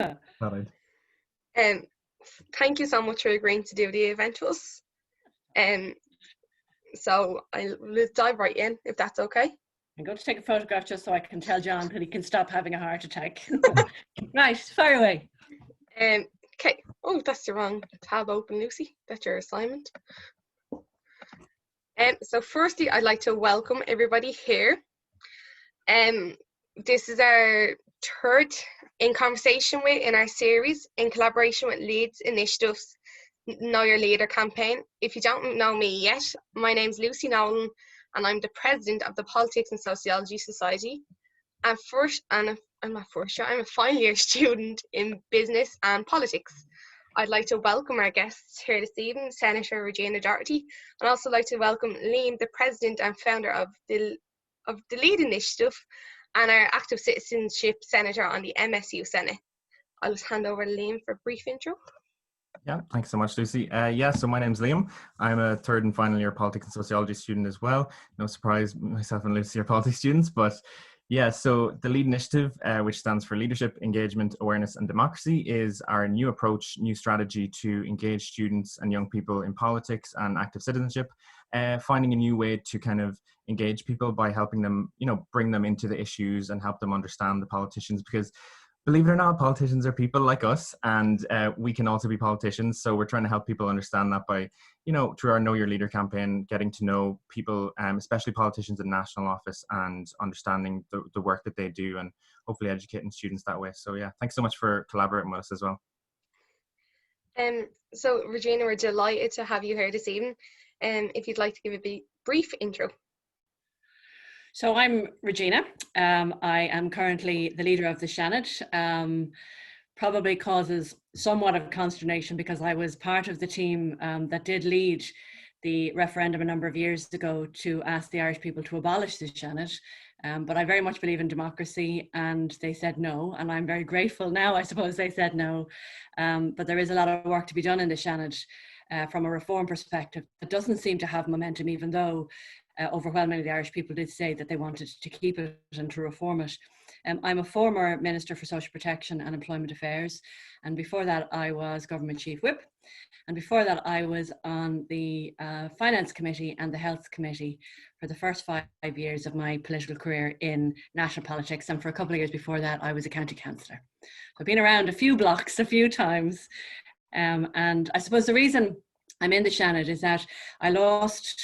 All right. Thank you so much for agreeing to do the event with us. So let's dive right in, if that's okay. I'm going to take a photograph just so I can tell John that he can stop having a heart attack. Right, fire away. Okay. Oh, that's the wrong tab open, Lucy. That's your assignment. So firstly, I'd like to welcome everybody here. This is our third in conversation with in our series in collaboration with L.E.A.D's initiatives Know Your Leader campaign. If you don't know me yet, my name's Lucy Nolan and I'm the president of the Politics and Sociology Society. I'm a final year student in business and politics. I'd like to welcome our guests here this evening, Senator Reginia Doherty, and also like to welcome Liam, the president and founder of the L.E.A.D initiative, and our active citizenship senator on the MSU Senate. I'll just hand over to Liam for a brief intro. Yeah, thanks so much, Lucy. So my name's Liam. I'm a third and final year politics and sociology student as well. No surprise, myself and Lucy are politics students, but yeah, so the L.E.A.D initiative, which stands for Leadership, Engagement, Awareness and Democracy, is our new approach, new strategy to engage students and young people in politics and active citizenship, finding a new way to kind of engage people by helping them, bring them into the issues and help them understand the politicians, because believe it or not, politicians are people like us, and we can also be politicians. So we're trying to help people understand that by, through our Know Your Leader campaign, getting to know people, especially politicians in national office, and understanding the work that they do, and hopefully educating students that way. So yeah, thanks so much for collaborating with us as well. So Regina, we're delighted to have you here this evening. If you'd like to give a brief intro. So I'm Regina. I am currently the leader of the L.E.A.D. Probably causes somewhat of consternation because I was part of the team that did lead the referendum a number of years ago to ask the Irish people to abolish the L.E.A.D. But I very much believe in democracy, and they said no, and I'm very grateful now, I suppose they said no. But there is a lot of work to be done in the L.E.A.D. From a reform perspective. It doesn't seem to have momentum, even though overwhelmingly the Irish people did say that they wanted to keep it and to reform it. I'm a former Minister for Social Protection and Employment Affairs, and before that I was Government Chief Whip, and before that I was on the Finance Committee and the Health Committee for the first 5 years of my political career in national politics, and for a couple of years before that I was a county councillor. So I've been around a few blocks a few times, and I suppose the reason I'm in the L.E.A.D is that I lost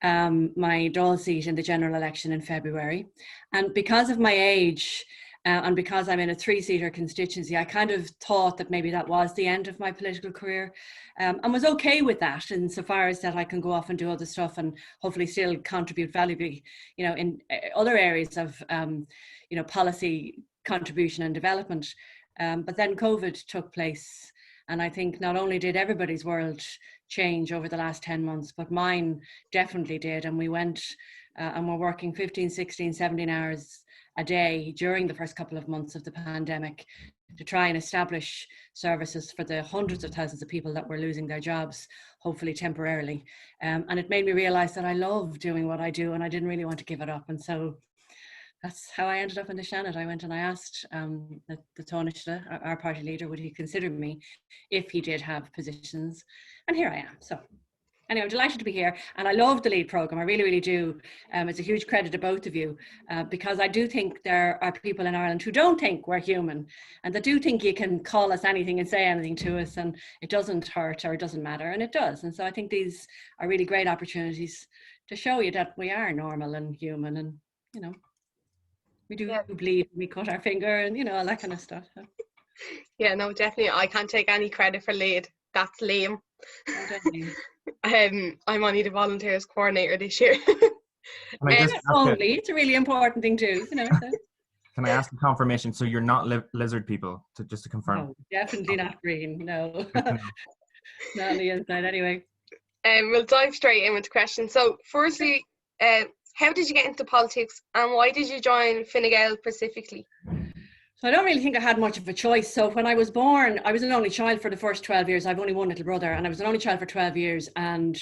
my Dáil seat in the general election in February, and because of my age and because I'm in a 3-seater constituency, I kind of thought that maybe that was the end of my political career, and was okay with that insofar as that I can go off and do other stuff and hopefully still contribute valuably, in other areas of policy contribution and development. But then COVID took place, and I think not only did everybody's world change over the last 10 months, but mine definitely did. And we went and were working 15, 16, 17 hours a day during the first couple of months of the pandemic to try and establish services for the hundreds of thousands of people that were losing their jobs, hopefully temporarily. And it made me realize that I love doing what I do and I didn't really want to give it up. And so that's how I ended up in the L.E.A.D. I went and I asked the Taoiseach, our party leader, would he consider me if he did have positions, and here I am. So anyway, I'm delighted to be here, and I love the L.E.A.D programme. I really, really do. It's a huge credit to both of you, because I do think there are people in Ireland who don't think we're human, and that do think you can call us anything and say anything to us, and it doesn't hurt or it doesn't matter, and it does. And so I think these are really great opportunities to show you that we are normal and human, and we do bleed, we cut our finger, and all that kind of stuff. Yeah, no, definitely. I can't take any credit for L.E.A.D. That's Liam. Oh, definitely. I'm only the volunteers coordinator this year. It's a really important thing too. Can I ask a confirmation? So you're not lizard people, just to confirm? No, definitely not green. No, not on the inside anyway. We'll dive straight in with the question. So, firstly, how did you get into politics, and why did you join Fine Gael specifically? So I don't really think I had much of a choice. So when I was born, I was an only child for the first 12 years. I've only one little brother, and I was an only child for 12 years, and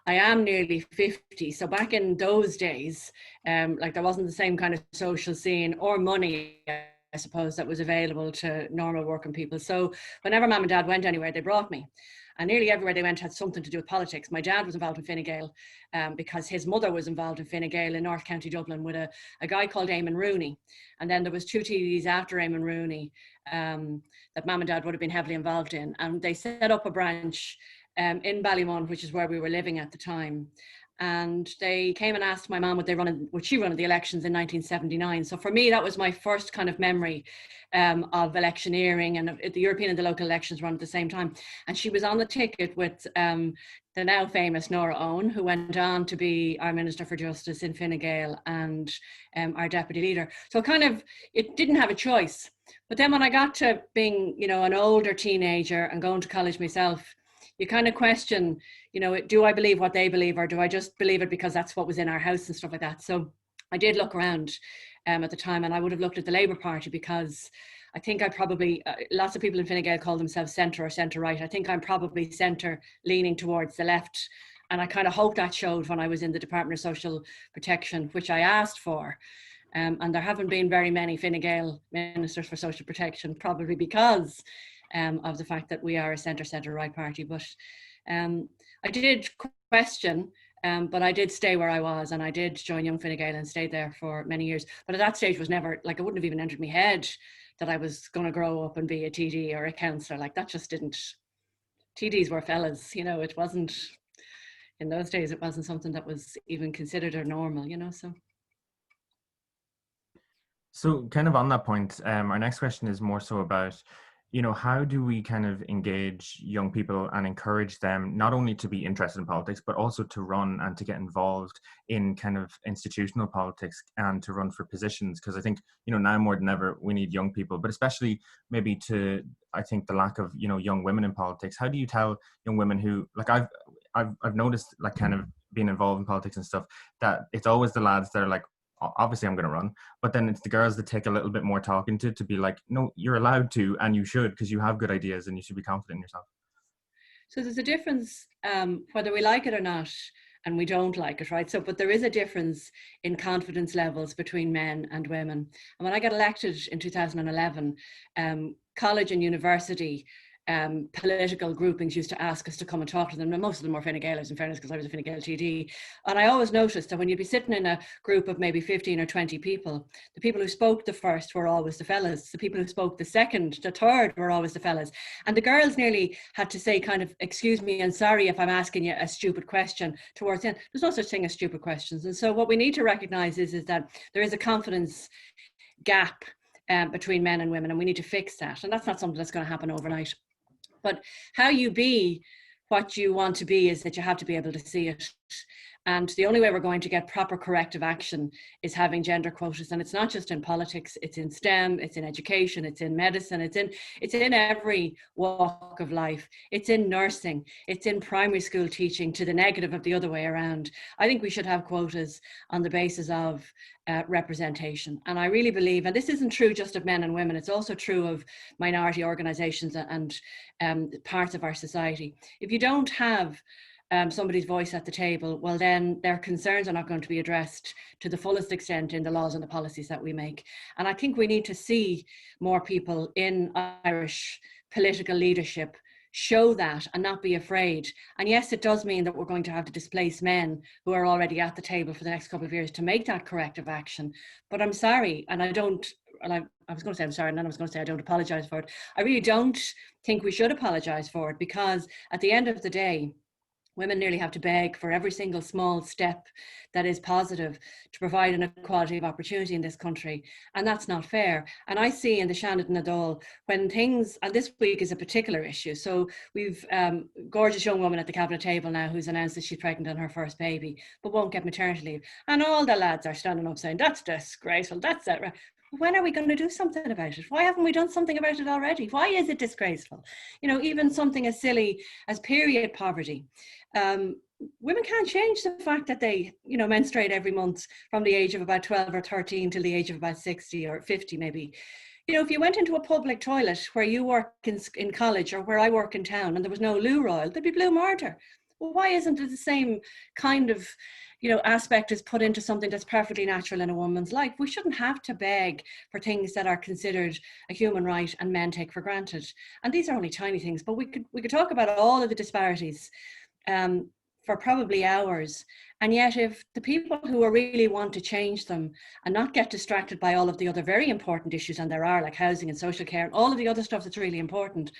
I am nearly 50. So back in those days, there wasn't the same kind of social scene or money suppose, that was available to normal working people. So whenever mum and dad went anywhere, they brought me. And nearly everywhere they went had something to do with politics. My dad was involved in Fine Gael because his mother was involved in Fine Gael in North County Dublin with a guy called Eamon Rooney. And then there was 2 TDs after Eamon Rooney that mum and dad would have been heavily involved in. And they set up a branch in Ballymun, which is where we were living at the time. And they came and asked my mum would she run the elections in 1979. So for me, that was my first kind of memory of electioneering, and the European and the local elections run at the same time. And she was on the ticket with the now famous Nora Owen, who went on to be our Minister for Justice in Fine Gael and our deputy leader. So kind of, it didn't have a choice. But then when I got to being, you know, an older teenager and going to college myself, you kind of question, you know, do I believe what they believe, or do I just believe it because that's what was in our house and stuff like that? So I did look around at the time, and I would have looked at the Labour Party, because I think I probably, lots of people in Fine Gael call themselves centre or centre right. I think I'm probably centre leaning towards the left. And I kind of hope that showed when I was in the Department of Social Protection, which I asked for. And there haven't been very many Fine Gael ministers for social protection, probably because of the fact that we are a centre right party. But I did question, but I did stay where I was, and I did join Young Fine Gael and stayed there for many years. But at that stage was never, like, it wouldn't have even entered my head that I was going to grow up and be a TD or a councillor. Like, that just didn't, TDs were fellas, you know, it wasn't, in those days, it wasn't something that was even considered or normal, you know, so. So kind of on that point, our next question is more so about, you know, how do we kind of engage young people and encourage them not only to be interested in politics, but also to run and to get involved in kind of institutional politics and to run for positions? Because I think, you know, now more than ever, we need young people, but especially maybe to, I think, the lack of, you know, young women in politics. How do you tell young women who, like, I've noticed, like, kind of being involved in politics and stuff, that it's always the lads that are like, obviously I'm going to run, but then it's the girls that take a little bit more talking to be like, no, you're allowed to, and you should, because you have good ideas and you should be confident in yourself. So there's a difference, whether we like it or not, and we don't like it, right? So, but there is a difference in confidence levels between men and women. And when I got elected in 2011, college and university political groupings used to ask us to come and talk to them, and most of them were Fine Gaelers, in fairness, because I was a Fine Gael TD. And I always noticed that when you'd be sitting in a group of maybe 15 or 20 people, the people who spoke the first were always the fellas. The people who spoke the second, the third were always the fellas. And the girls nearly had to say kind of, excuse me and sorry if I'm asking you a stupid question towards the end. There's no such thing as stupid questions. And so what we need to recognize is that there is a confidence gap between men and women, and we need to fix that. And that's not something that's going to happen overnight. But how you be what you want to be is that you have to be able to see it. And the only way we're going to get proper corrective action is having gender quotas. And it's not just in politics, it's in STEM, it's in education, it's in medicine, it's in every walk of life. It's in nursing, it's in primary school teaching, to the negative of the other way around. I think we should have quotas on the basis of representation. And I really believe, and this isn't true just of men and women, it's also true of minority organisations and parts of our society. If you don't have somebody's voice at the table, well, then their concerns are not going to be addressed to the fullest extent in the laws and the policies that we make. And I think we need to see more people in Irish political leadership show that and not be afraid. And yes, it does mean that we're going to have to displace men who are already at the table for the next couple of years to make that corrective action. But I'm sorry, and I was going to say I'm sorry, and then I was going to say I don't apologise for it. I really don't think we should apologise for it, because at the end of the day, women nearly have to beg for every single small step that is positive to provide an equality of opportunity in this country. And that's not fair. And I see in the Senator and Dáil, when things, and this week is a particular issue. So we've a gorgeous young woman at the cabinet table now who's announced that she's pregnant on her first baby, but won't get maternity leave. And all the lads are standing up saying, that's disgraceful, that's it. When are we going to do something about it? Why haven't we done something about it already? Why is it disgraceful? You know, even something as silly as period poverty. Women can't change the fact that they, you know, menstruate every month from the age of about 12 or 13 till the age of about 60 or 50 maybe. You know, if you went into a public toilet where you work in college or where I work in town and there was no loo royal, there'd be blue murder. Well, why isn't it the same kind of, you know, aspect is put into something that's perfectly natural in a woman's life? We shouldn't have to beg for things that are considered a human right and men take for granted. And these are only tiny things, but we could talk about all of the disparities for probably hours. And yet if the people who really want to change them and not get distracted by all of the other very important issues, and there are, like housing and social care and all of the other stuff that's really important,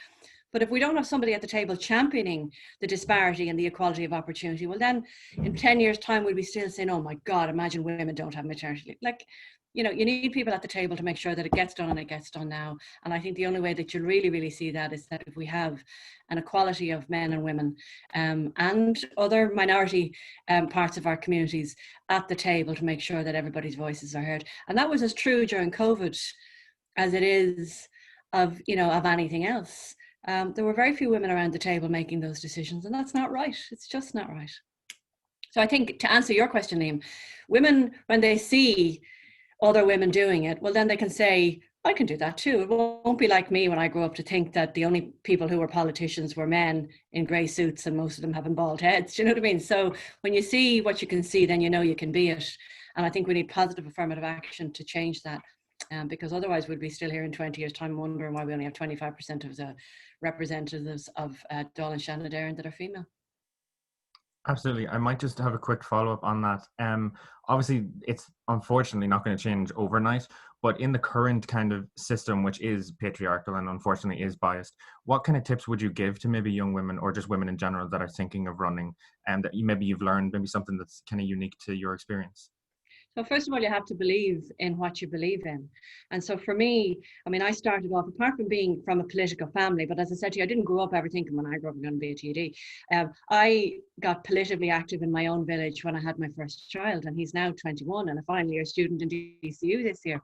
but if we don't have somebody at the table championing the disparity and the equality of opportunity, well then in 10 years time we'll be still saying, oh my God, imagine women don't have maternity leave. Like, you know, you need people at the table to make sure that it gets done, and it gets done now. And I think the only way that you'll really, really see that is that if we have an equality of men and women and other minority parts of our communities at the table to make sure that everybody's voices are heard. And that was as true during COVID as it is of, you know, of anything else. There were very few women around the table making those decisions, and that's not right. It's just not right. So I think, to answer your question, Liam, women, when they see other women doing it, well, then they can say, I can do that too. It won't be like me when I grew up to think that the only people who were politicians were men in grey suits and most of them having bald heads. Do you know what I mean? So when you see what you can see, then you know you can be it. And I think we need positive affirmative action to change that. Because otherwise we'd be still here in 20 years' time wondering why we only have 25% of the representatives of Dáil and Shannon that are female. Absolutely. I might just have a quick follow-up on that. Obviously, it's unfortunately not going to change overnight, but in the current kind of system, which is patriarchal and unfortunately is biased, what kind of tips would you give to maybe young women or just women in general that are thinking of running, and that maybe you've learned, maybe something that's kind of unique to your experience? So first of all, you have to believe in what you believe in. And so for me, I mean, I started off, apart from being from a political family, but as I said to you, I didn't grow up ever thinking when I grew up I'm going to be a TD. I got politically active in my own village when I had my first child, and he's now 21 and a final year student in DCU this year.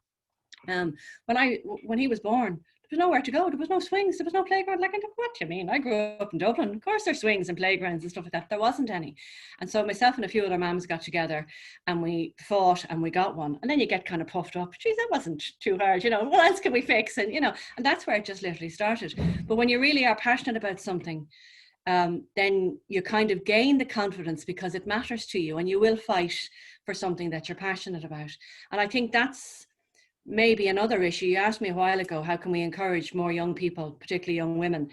When he was born, there was nowhere to go. There was no swings. There was no playground. Like, what do you mean? I grew up in Dublin. Of course there's swings and playgrounds and stuff like that. There wasn't any. And so myself and a few other mums got together and we fought and we got one. And then you get kind of puffed up. Geez, that wasn't too hard. You know, what else can we fix? And, you know, and that's where it just literally started. But when you really are passionate about something, then you kind of gain the confidence because it matters to you and you will fight for something that you're passionate about. And I think that's maybe another issue. You asked me a while ago, how can we encourage more young people, particularly young women,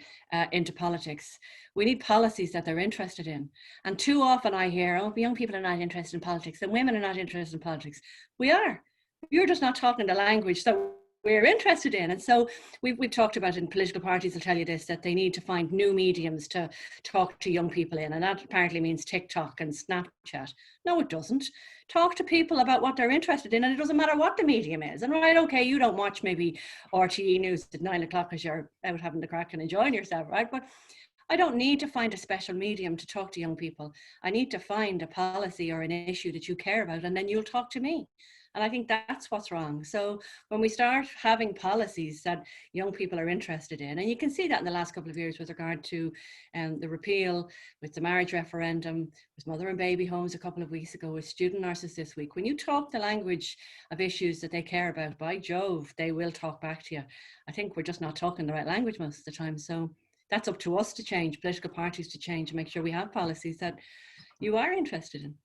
into politics? We need policies that they're interested in. And too often I hear, oh, young people are not interested in politics and women are not interested in politics. We are. You're just not talking the language that we're interested in. And so we've talked about, in political parties will tell you this, that they need to find new mediums to talk to young people in. And that apparently means TikTok and Snapchat. No, it doesn't. Talk to people about what they're interested in, and it doesn't matter what the medium is. And right, okay, you don't watch maybe RTE News at 9 o'clock because you're out having the crack and enjoying yourself, right? But I don't need to find a special medium to talk to young people. I need to find a policy or an issue that you care about, and then you'll talk to me. And I think that's what's wrong. So when we start having policies that young people are interested in, and you can see that in the last couple of years with regard to the repeal, with the marriage referendum, with mother and baby homes a couple of weeks ago, with student nurses this week, when you talk the language of issues that they care about, by Jove, they will talk back to you. I think we're just not talking the right language most of the time. So that's up to us to change, political parties to change, and make sure we have policies that you are interested in.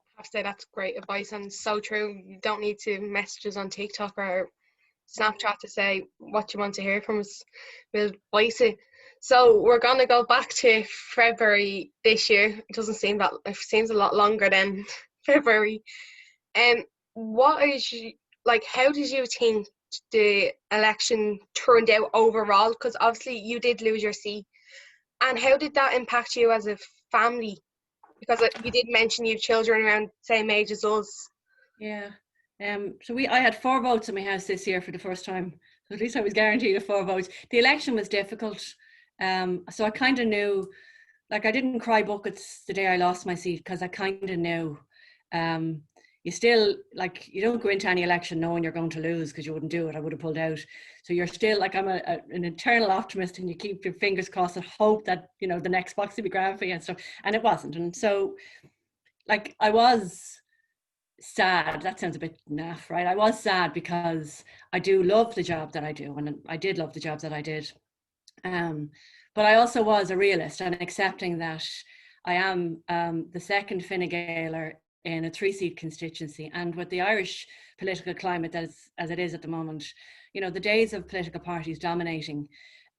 I have to say that's great advice and so true. You don't need to message us on TikTok or Snapchat to say what you want to hear from us. We'll voice it. So we're going to go back to February this year. It doesn't seem that, it seems a lot longer than February. What is, like, how did you think the election turned out overall? Because obviously you did lose your seat. And how did that impact you as a family? Because you did mention you have children around the same age as us. Yeah. So I had 4 votes in my house this year for the first time. So at least I was guaranteed a 4 votes. The election was difficult. So I kind of knew, like, I didn't cry buckets the day I lost my seat because I kind of knew. You still, like, you don't go into any election knowing you're going to lose because you wouldn't do it. I would have pulled out. So you're still, like, I'm an eternal optimist, and you keep your fingers crossed and hope that, you know, the next box will be grand for you and stuff. And it wasn't. And so, like, I was sad. That sounds a bit naff, right? I was sad because I do love the job that I do, and I did love the job that I did. but I also was a realist and accepting that I am the second Fine Gaeler in a 3-seat constituency, and with the Irish political climate as it is at the moment, you know, the days of political parties dominating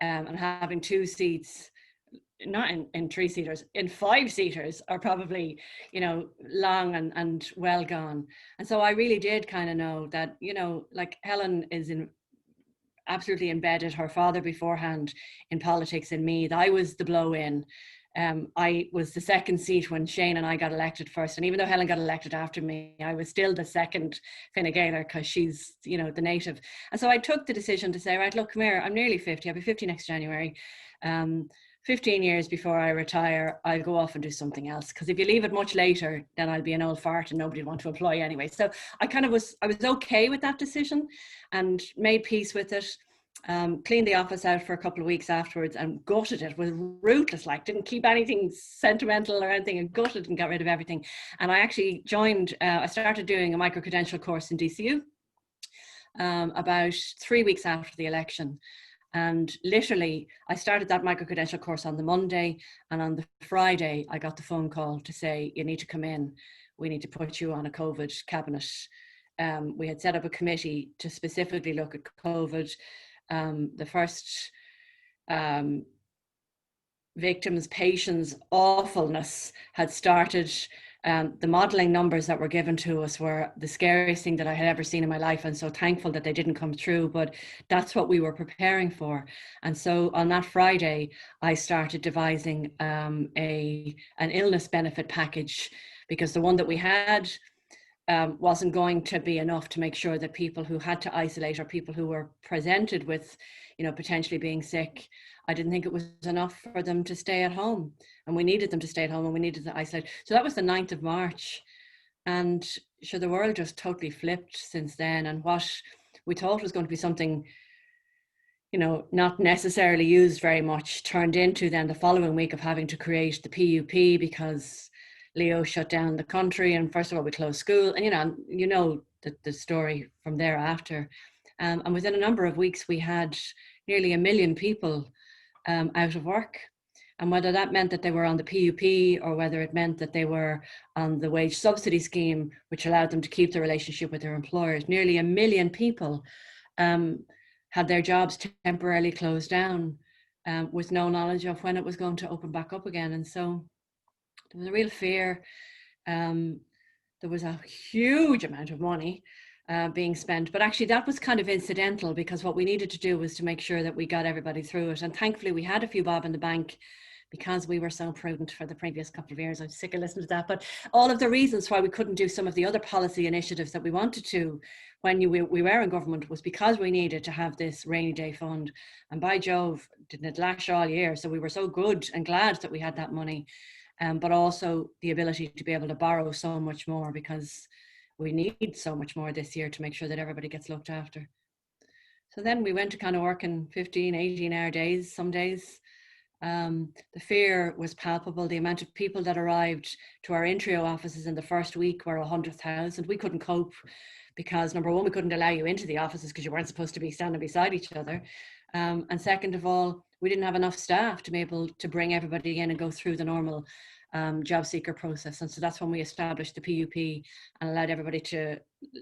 and having 2 seats, not in 3-seaters, in 5-seaters are probably, you know, long and well gone. And so I really did kind of know that, you know, like Helen is absolutely embedded her father beforehand in politics in me. I was the blow-in. I was the second seat when Shane and I got elected first. And even though Helen got elected after me, I was still the second Fine Gaeler because she's, you know, the native. And so I took the decision to say, right, look, come here, I'm nearly 50. I'll be 50 next January. 15 years before I retire, I'll go off and do something else. Because if you leave it much later, then I'll be an old fart and nobody would want to employ anyway. So I was okay with that decision and made peace with it. Cleaned the office out for a couple of weeks afterwards and gutted it. Was ruthless, like didn't keep anything sentimental or anything, and gutted and got rid of everything. And I actually joined, I started doing a micro-credential course in DCU about 3 weeks after the election. And literally, I started that micro-credential course on the Monday, and on the Friday, I got the phone call to say, you need to come in. We need to put you on a COVID cabinet. We had set up a committee to specifically look at COVID. The first victims, patients' awfulness had started. The modelling numbers that were given to us were the scariest thing that I had ever seen in my life, and so thankful that they didn't come through, but that's what we were preparing for. And so on that Friday, I started devising an illness benefit package, because the one that we had wasn't going to be enough to make sure that people who had to isolate or people who were presented with, you know, potentially being sick, I didn't think it was enough for them to stay at home, and we needed them to stay at home and we needed to isolate. So that was the 9th of March. And sure, the world just totally flipped since then. And what we thought was going to be something, you know, not necessarily used very much, turned into then the following week of having to create the PUP because Leo shut down the country, and first of all we closed school, and you know the story from thereafter. And within a number of weeks we had nearly 1 million people out of work. And whether that meant that they were on the PUP or whether it meant that they were on the wage subsidy scheme, which allowed them to keep the relationship with their employers, nearly 1 million people had their jobs temporarily closed down with no knowledge of when it was going to open back up again. And so there was a real fear. There was a huge amount of money being spent, but actually that was kind of incidental, because what we needed to do was to make sure that we got everybody through it. And thankfully we had a few bob in the bank because we were so prudent for the previous couple of years. I'm sick of listening to that, but all of the reasons why we couldn't do some of the other policy initiatives that we wanted to when we were in government was because we needed to have this rainy day fund. And by Jove, didn't it lash all year? So we were so good and glad that we had that money, but also the ability to be able to borrow so much more, because we need so much more this year to make sure that everybody gets looked after. So then we went to kind of working 15, 18-hour days some days. The fear was palpable. The amount of people that arrived to our Intrio offices in the first week were 100,000. We couldn't cope because, number one, we couldn't allow you into the offices because you weren't supposed to be standing beside each other. And second of all, we didn't have enough staff to be able to bring everybody in and go through the normal job seeker process. And so that's when we established the PUP and allowed everybody to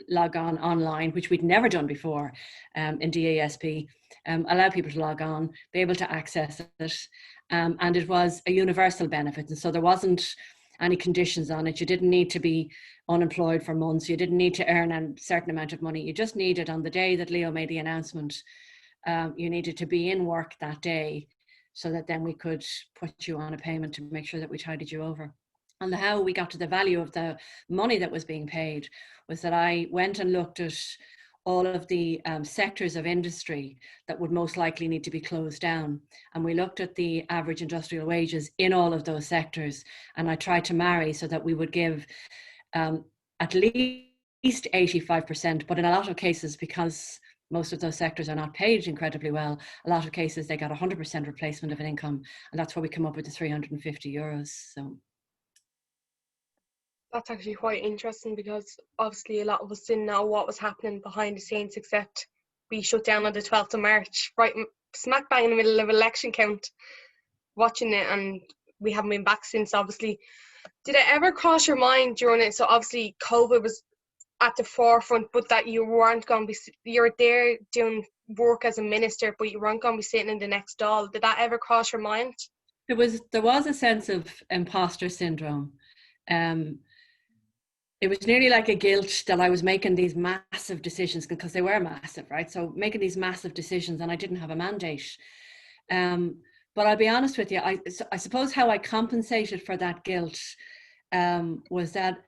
log on online, which we'd never done before in DASP. Allow people to log on, be able to access it. And it was a universal benefit. And so there wasn't any conditions on it. You didn't need to be unemployed for months. You didn't need to earn a certain amount of money. You just needed, on the day that Leo made the announcement, you needed to be in work that day, so that then we could put you on a payment to make sure that we tided you over. And how we got to the value of the money that was being paid was that I went and looked at all of the sectors of industry that would most likely need to be closed down. And we looked at the average industrial wages in all of those sectors. And I tried to marry so that we would give at least 85%, but in a lot of cases, because most of those sectors are not paid incredibly well, a lot of cases they got 100% replacement of an income, and that's where we come up with the €350. So that's actually quite interesting, because obviously a lot of us didn't know what was happening behind the scenes, except we shut down on the 12th of March, right smack bang in the middle of election count. watching it, and we haven't been back since, obviously. Did it ever cross your mind during it? So obviously COVID was at the forefront, but that you weren't going to be, you're there doing work as a minister, but you weren't going to be sitting in the next stall. Did that ever cross your mind? There was a sense of imposter syndrome. It was nearly like a guilt that I was making these massive decisions, because they were massive, right? So making these massive decisions and I didn't have a mandate. But I'll be honest with you, I suppose how I compensated for that guilt was that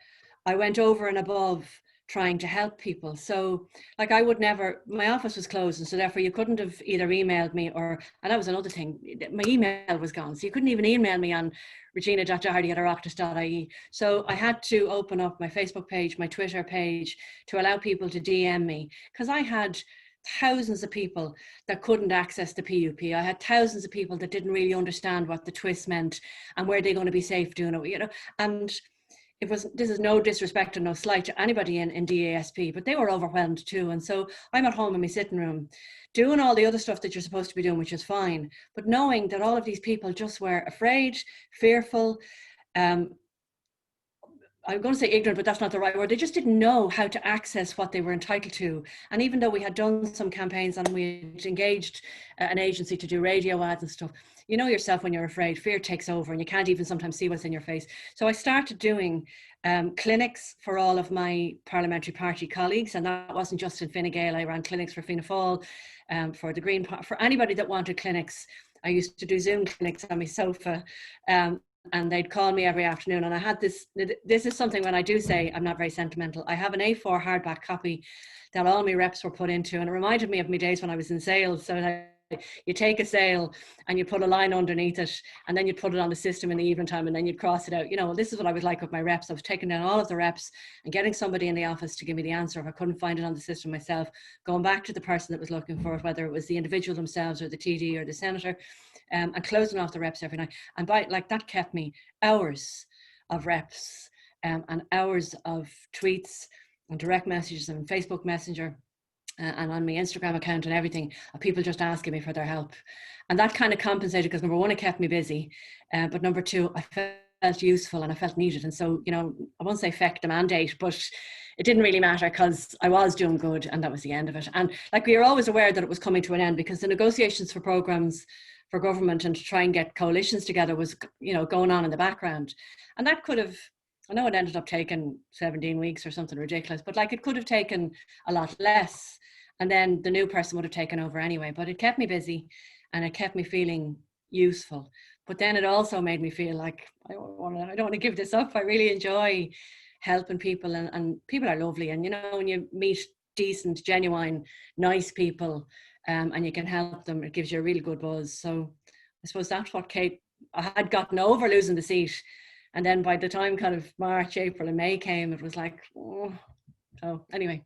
I went over and above trying to help people. So like I would never, my office was closed, and so therefore you couldn't have either emailed me or, and that was another thing, my email was gone. So you couldn't even email me on regina.doherty@oireachtas.ie. So I had to open up my Facebook page, my Twitter page, to allow people to DM me, because I had thousands of people that couldn't access the PUP. I had thousands of people that didn't really understand what the twist meant and were they going to be safe doing it, you know. And this is no disrespect and no slight to anybody in DASP, but they were overwhelmed too. And so I'm at home in my sitting room doing all the other stuff that you're supposed to be doing, which is fine, but knowing that all of these people just were afraid, fearful, I'm going to say ignorant, but that's not the right word. They just didn't know how to access what they were entitled to. And even though we had done some campaigns and we had engaged an agency to do radio ads and stuff, you know yourself when you're afraid, fear takes over and you can't even sometimes see what's in your face. So I started doing clinics for all of my parliamentary party colleagues. And that wasn't just in Fine Gael. I ran clinics for Fianna Fáil, for the Green Party, for anybody that wanted clinics. I used to do Zoom clinics on my sofa. And they'd call me every afternoon. And I had this is something, when I do say I'm not very sentimental, I have an A4 hardback copy that all my reps were put into. And it reminded me of my days when I was in sales. So you take a sale and you put a line underneath it, and then you'd put it on the system in the evening time, and then you'd cross it out. You know, this is what I was like with my reps. I was taking down all of the reps and getting somebody in the office to give me the answer if I couldn't find it on the system myself, going back to the person that was looking for it, whether it was the individual themselves or the TD or the senator, and closing off the reps every night. And that kept me hours of reps and hours of tweets and direct messages and Facebook Messenger and on my Instagram account and everything, of people just asking me for their help. And that kind of compensated, because number one, it kept me busy, but number two, I felt useful and I felt needed. And so, you know, I won't say feck the mandate, but it didn't really matter because I was doing good, and that was the end of it. And like, we were always aware that it was coming to an end, because the negotiations for programmes for government and to try and get coalitions together was, you know, going on in the background. And that could have, I know it ended up taking 17 weeks or something ridiculous, but like, it could have taken a lot less. And then the new person would have taken over anyway, but it kept me busy and it kept me feeling useful. But then it also made me feel like, I don't want to give this up. I really enjoy helping people, and people are lovely. And, you know, when you meet decent, genuine, nice people, and you can help them, it gives you a really good buzz. So I suppose that's what I had gotten over losing the seat. And then by the time kind of March, April and May came, it was like, oh. So anyway.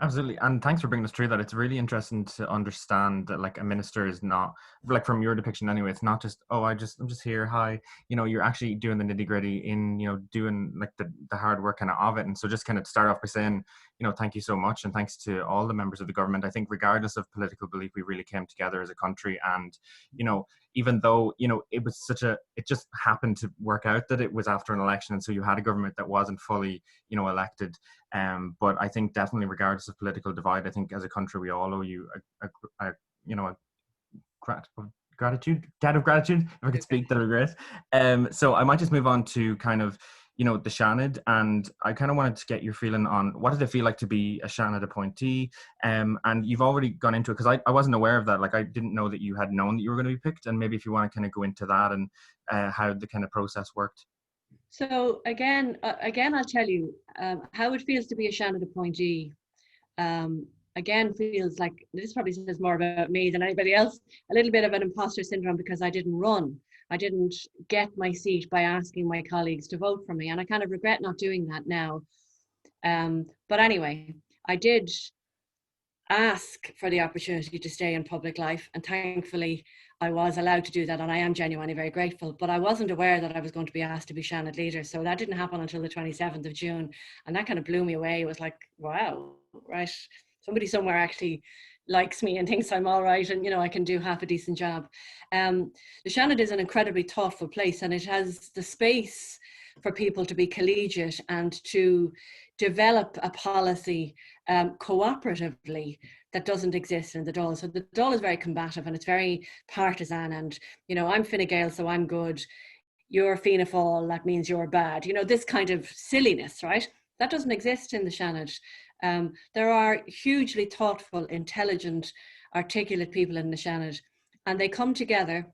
Absolutely. And thanks for bringing us through that. It's really interesting to understand that, like, a minister is not, like, from your depiction anyway, it's not just, oh, I'm just here, hi. You know, you're actually doing the nitty gritty in, you know, doing like the hard work kind of it. And so just kind of start off by saying, you know, thank you so much. And thanks to all the members of the government. I think regardless of political belief, we really came together as a country. And, you know, even though, you know, it just happened to work out that it was after an election. And so you had a government that wasn't fully, you know, elected. But I think definitely regardless of political divide, I think as a country, we all owe you a gratitude, debt of gratitude, if I could speak, that would be great. So I might just move on to kind of, you know, the Seanad, and I kind of wanted to get your feeling on what did it feel like to be a Seanad appointee, and you've already gone into it, because I wasn't aware of that. Like, I didn't know that you had known that you were going to be picked, and maybe if you want to kind of go into that and how the kind of process worked. So again, I'll tell you how it feels to be a Seanad appointee. Again, feels like, this probably says more about me than anybody else, a little bit of an imposter syndrome, because I didn't run. I didn't get my seat by asking my colleagues to vote for me. And I kind of regret not doing that now. But anyway, I did ask for the opportunity to stay in public life. And thankfully, I was allowed to do that. And I am genuinely very grateful. But I wasn't aware that I was going to be asked to be Seanad leader. So that didn't happen until the 27th of June. And that kind of blew me away. It was like, wow, right. Somebody somewhere actually likes me and thinks I'm all right, and I can do half a decent job. The Seanad is an incredibly thoughtful place, and it has the space for people to be collegiate and to develop a policy cooperatively that doesn't exist in the Dáil. So the Dáil is very combative and it's very partisan, and I'm Fine Gael, so I'm good. You're Fianna Fáil, that means you're bad. This kind of silliness, right? That doesn't exist in the Seanad. There are hugely thoughtful, intelligent, articulate people in the Seanad, and they come together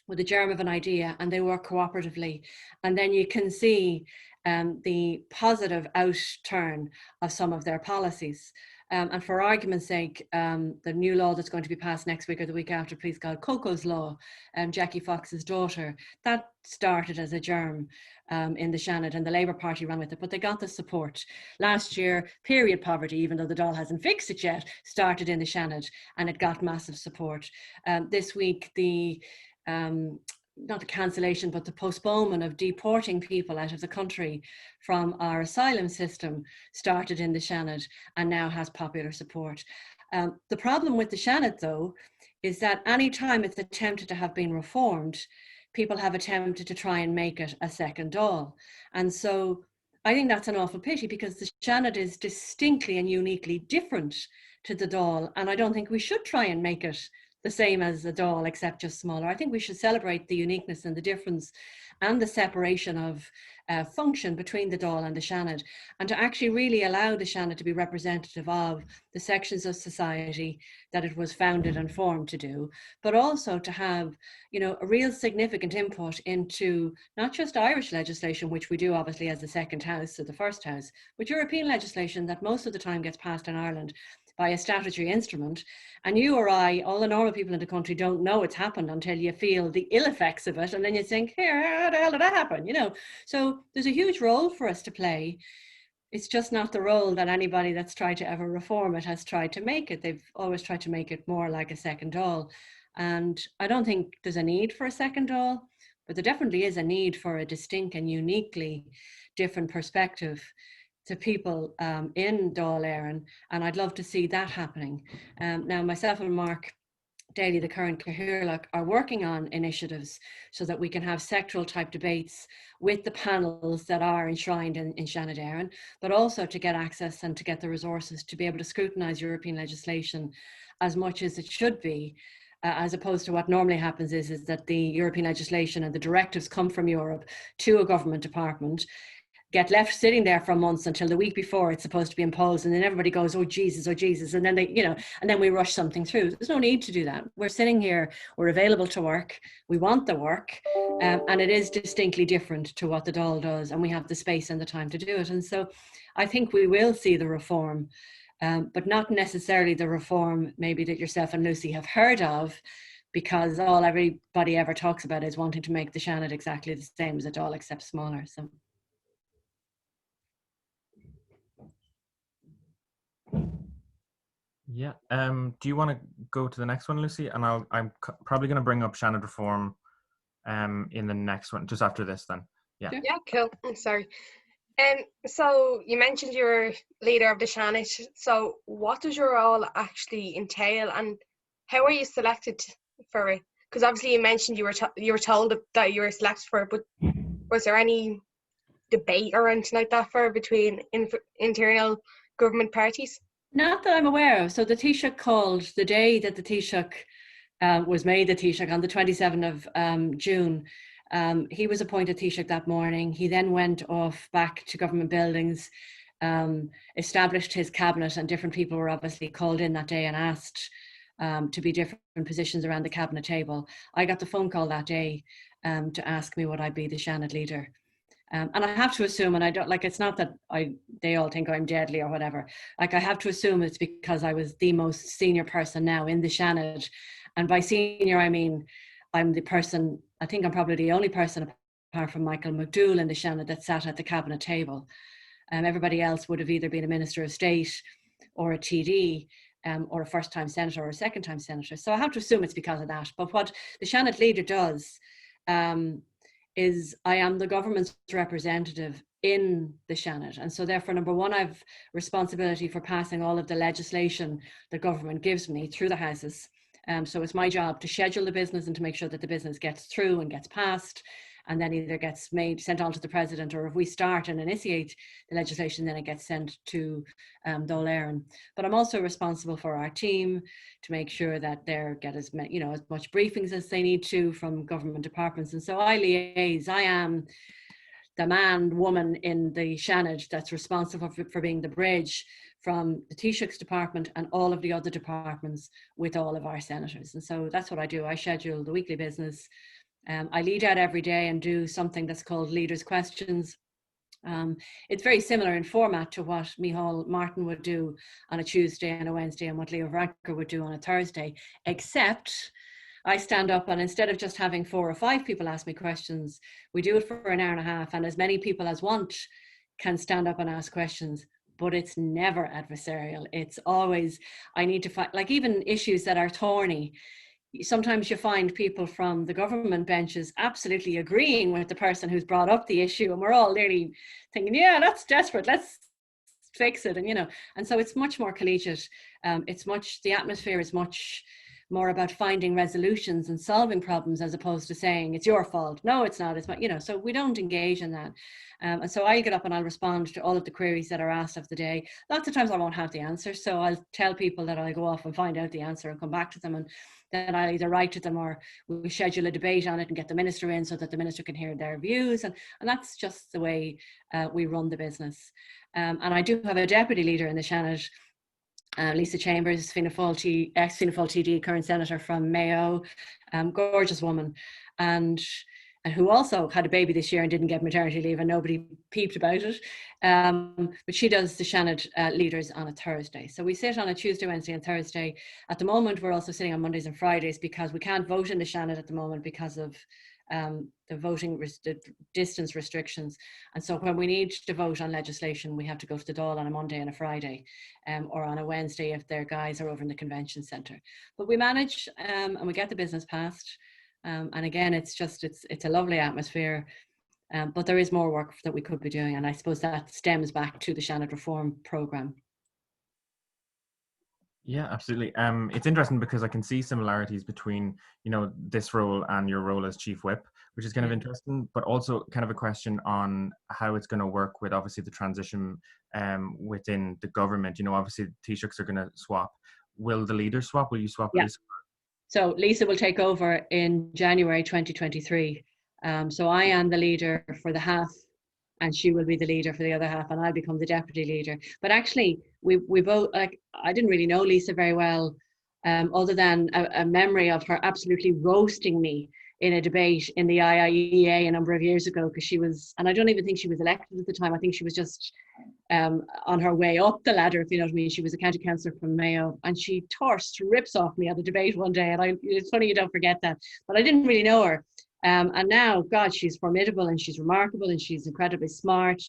with a germ of an idea and they work cooperatively. And then you can see the positive outturn of some of their policies. And for argument's sake, the new law that's going to be passed next week or the week after, please God, Coco's Law, Jackie Fox's daughter, that started as a germ in the Seanad, and the Labour Party ran with it, but they got the support. Last year, period poverty, even though the Dáil hasn't fixed it yet, started in the Seanad and it got massive support. This week, not the cancellation, but the postponement of deporting people out of the country from our asylum system started in the Seanad and now has popular support. The problem with the Seanad, though, is that any time it's attempted to have been reformed, people have attempted to try and make it a second Dáil. And so I think that's an awful pity, because the Seanad is distinctly and uniquely different to the Dáil, and I don't think we should try and make it the same as the Dáil, except just smaller. I think we should celebrate the uniqueness and the difference and the separation of function between the Dáil and the Seanad, and to actually really allow the Seanad to be representative of the sections of society that it was founded and formed to do, but also to have, a real significant input into not just Irish legislation, which we do obviously as the second house or the first house, but European legislation that most of the time gets passed in Ireland by a statutory instrument. And you or I, all the normal people in the country, don't know it's happened until you feel the ill effects of it. And then you think, here, how the hell did that happen? So there's a huge role for us to play. It's just not the role that anybody that's tried to ever reform it has tried to make it. They've always tried to make it more like a second Dáil. And I don't think there's a need for a second Dáil, but there definitely is a need for a distinct and uniquely different perspective to people in Dáil Éireann, and I'd love to see that happening. Now, myself and Mark Daly, the current Cathaoirleach, are working on initiatives so that we can have sectoral type debates with the panels that are enshrined in Seanad Éireann, but also to get access and to get the resources to be able to scrutinise European legislation as much as it should be, as opposed to what normally happens is that the European legislation and the directives come from Europe to a government department, get left sitting there for months until the week before it's supposed to be imposed, and then everybody goes, oh Jesus, and then and then we rush something through. There's no need to do that. We're sitting here, we're available to work, we want the work, and it is distinctly different to what the Dáil does, and we have the space and the time to do it. And so I think we will see the reform, but not necessarily the reform maybe that yourself and Lucy have heard of, because all everybody ever talks about is wanting to make the Seanad exactly the same as the Dáil, except smaller. So. Yeah. Do you want to go to the next one, Lucy? And I'm probably going to bring up Seanad reform in the next one, just after this then. Yeah. Yeah, cool. I'm sorry. So you mentioned you're leader of the Seanad. So what does your role actually entail, and how are you selected for it? Because obviously you mentioned you were told that you were selected for it, but was there any debate or anything like that for between internal government parties? Not that I'm aware of. So the Taoiseach called the day that the Taoiseach was made the Taoiseach on the 27th of June. He was appointed Taoiseach that morning. He then went off back to government buildings, established his cabinet, and different people were obviously called in that day and asked to be different positions around the cabinet table. I got the phone call that day to ask me would I be the Seanad leader. And I have to assume, and I don't it's not that they all think I'm deadly or whatever. I have to assume it's because I was the most senior person now in the Seanad. And by senior, I mean, I'm the person, I think I'm probably the only person apart from Michael McDougall in the Seanad that sat at the cabinet table. Everybody else would have either been a Minister of State or a TD, or a first-time senator or a second-time senator. So I have to assume it's because of that. But what the Seanad leader does, is I am the government's representative in the Seanad. And so therefore, number one, I've responsibility for passing all of the legislation the government gives me through the houses. So it's my job to schedule the business and to make sure that the business gets through and gets passed, and then either gets sent on to the president, or if we start and initiate the legislation, then it gets sent to the L.E.A.D. But I'm also responsible for our team to make sure that they get as much briefings as they need to from government departments. And so I liaise. I am the man, woman in the Seanad that's responsible for being the bridge from the Taoiseach's department and all of the other departments with all of our senators. And so that's what I do. I schedule the weekly business. I lead out every day and do something that's called Leaders' Questions. It's very similar in format to what Micheál Martin would do on a Tuesday and a Wednesday, and what Leo Varadkar would do on a Thursday, except I stand up, and instead of just having 4 or 5 people ask me questions, we do it for an hour and a half, and as many people as want can stand up and ask questions. But it's never adversarial. It's always, I need to find, like, even issues that are thorny. Sometimes you find people from the government benches absolutely agreeing with the person who's brought up the issue, and we're all nearly thinking, yeah, that's desperate, let's fix it. And so it's much more collegiate. The atmosphere is much more about finding resolutions and solving problems, as opposed to saying it's your fault. No, it's not. It's my, so we don't engage in that. And so I'll get up and I'll respond to all of the queries that are asked of the day. Lots of times I won't have the answer, so I'll tell people that I'll go off and find out the answer and come back to them, and then I'll either write to them, or we schedule a debate on it and get the minister in so that the minister can hear their views. And that's just the way we run the business. And I do have a deputy leader in the Seanad, Lisa Chambers, ex-Fianna Fáil TD, current senator from Mayo, gorgeous woman, and who also had a baby this year and didn't get maternity leave, and nobody peeped about it. But she does the Seanad leaders on a Thursday. So we sit on a Tuesday, Wednesday and Thursday. At the moment, we're also sitting on Mondays and Fridays because we can't vote in the Seanad at the moment because of the voting distance restrictions. And so when we need to vote on legislation, we have to go to the Dáil on a Monday and a Friday, or on a Wednesday if their guys are over in the convention centre. But we manage, and we get the business passed. And again, it's a lovely atmosphere, but there is more work that we could be doing. And I suppose that stems back to the Seanad Reform Programme. Yeah, absolutely. It's interesting because I can see similarities between, this role and your role as Chief Whip, which is kind of interesting, but also kind of a question on how it's going to work with obviously the transition within the government. Obviously Taoiseachs are going to swap. Will the leaders swap? Will you swap? Yeah. Lisa? So Lisa will take over in January 2023. So I am the leader for the half, and she will be the leader for the other half, and I'll become the deputy leader. But actually, we both, I didn't really know Lisa very well, other than a memory of her absolutely roasting me in a debate in the IIEA a number of years ago, because she was, and I don't even think she was elected at the time. I think she was just on her way up the ladder, if you know what I mean. She was a county councillor from Mayo, and she tore strips off me at the debate one day, and it's funny you don't forget that, but I didn't really know her. And now, God, she's formidable and she's remarkable and she's incredibly smart.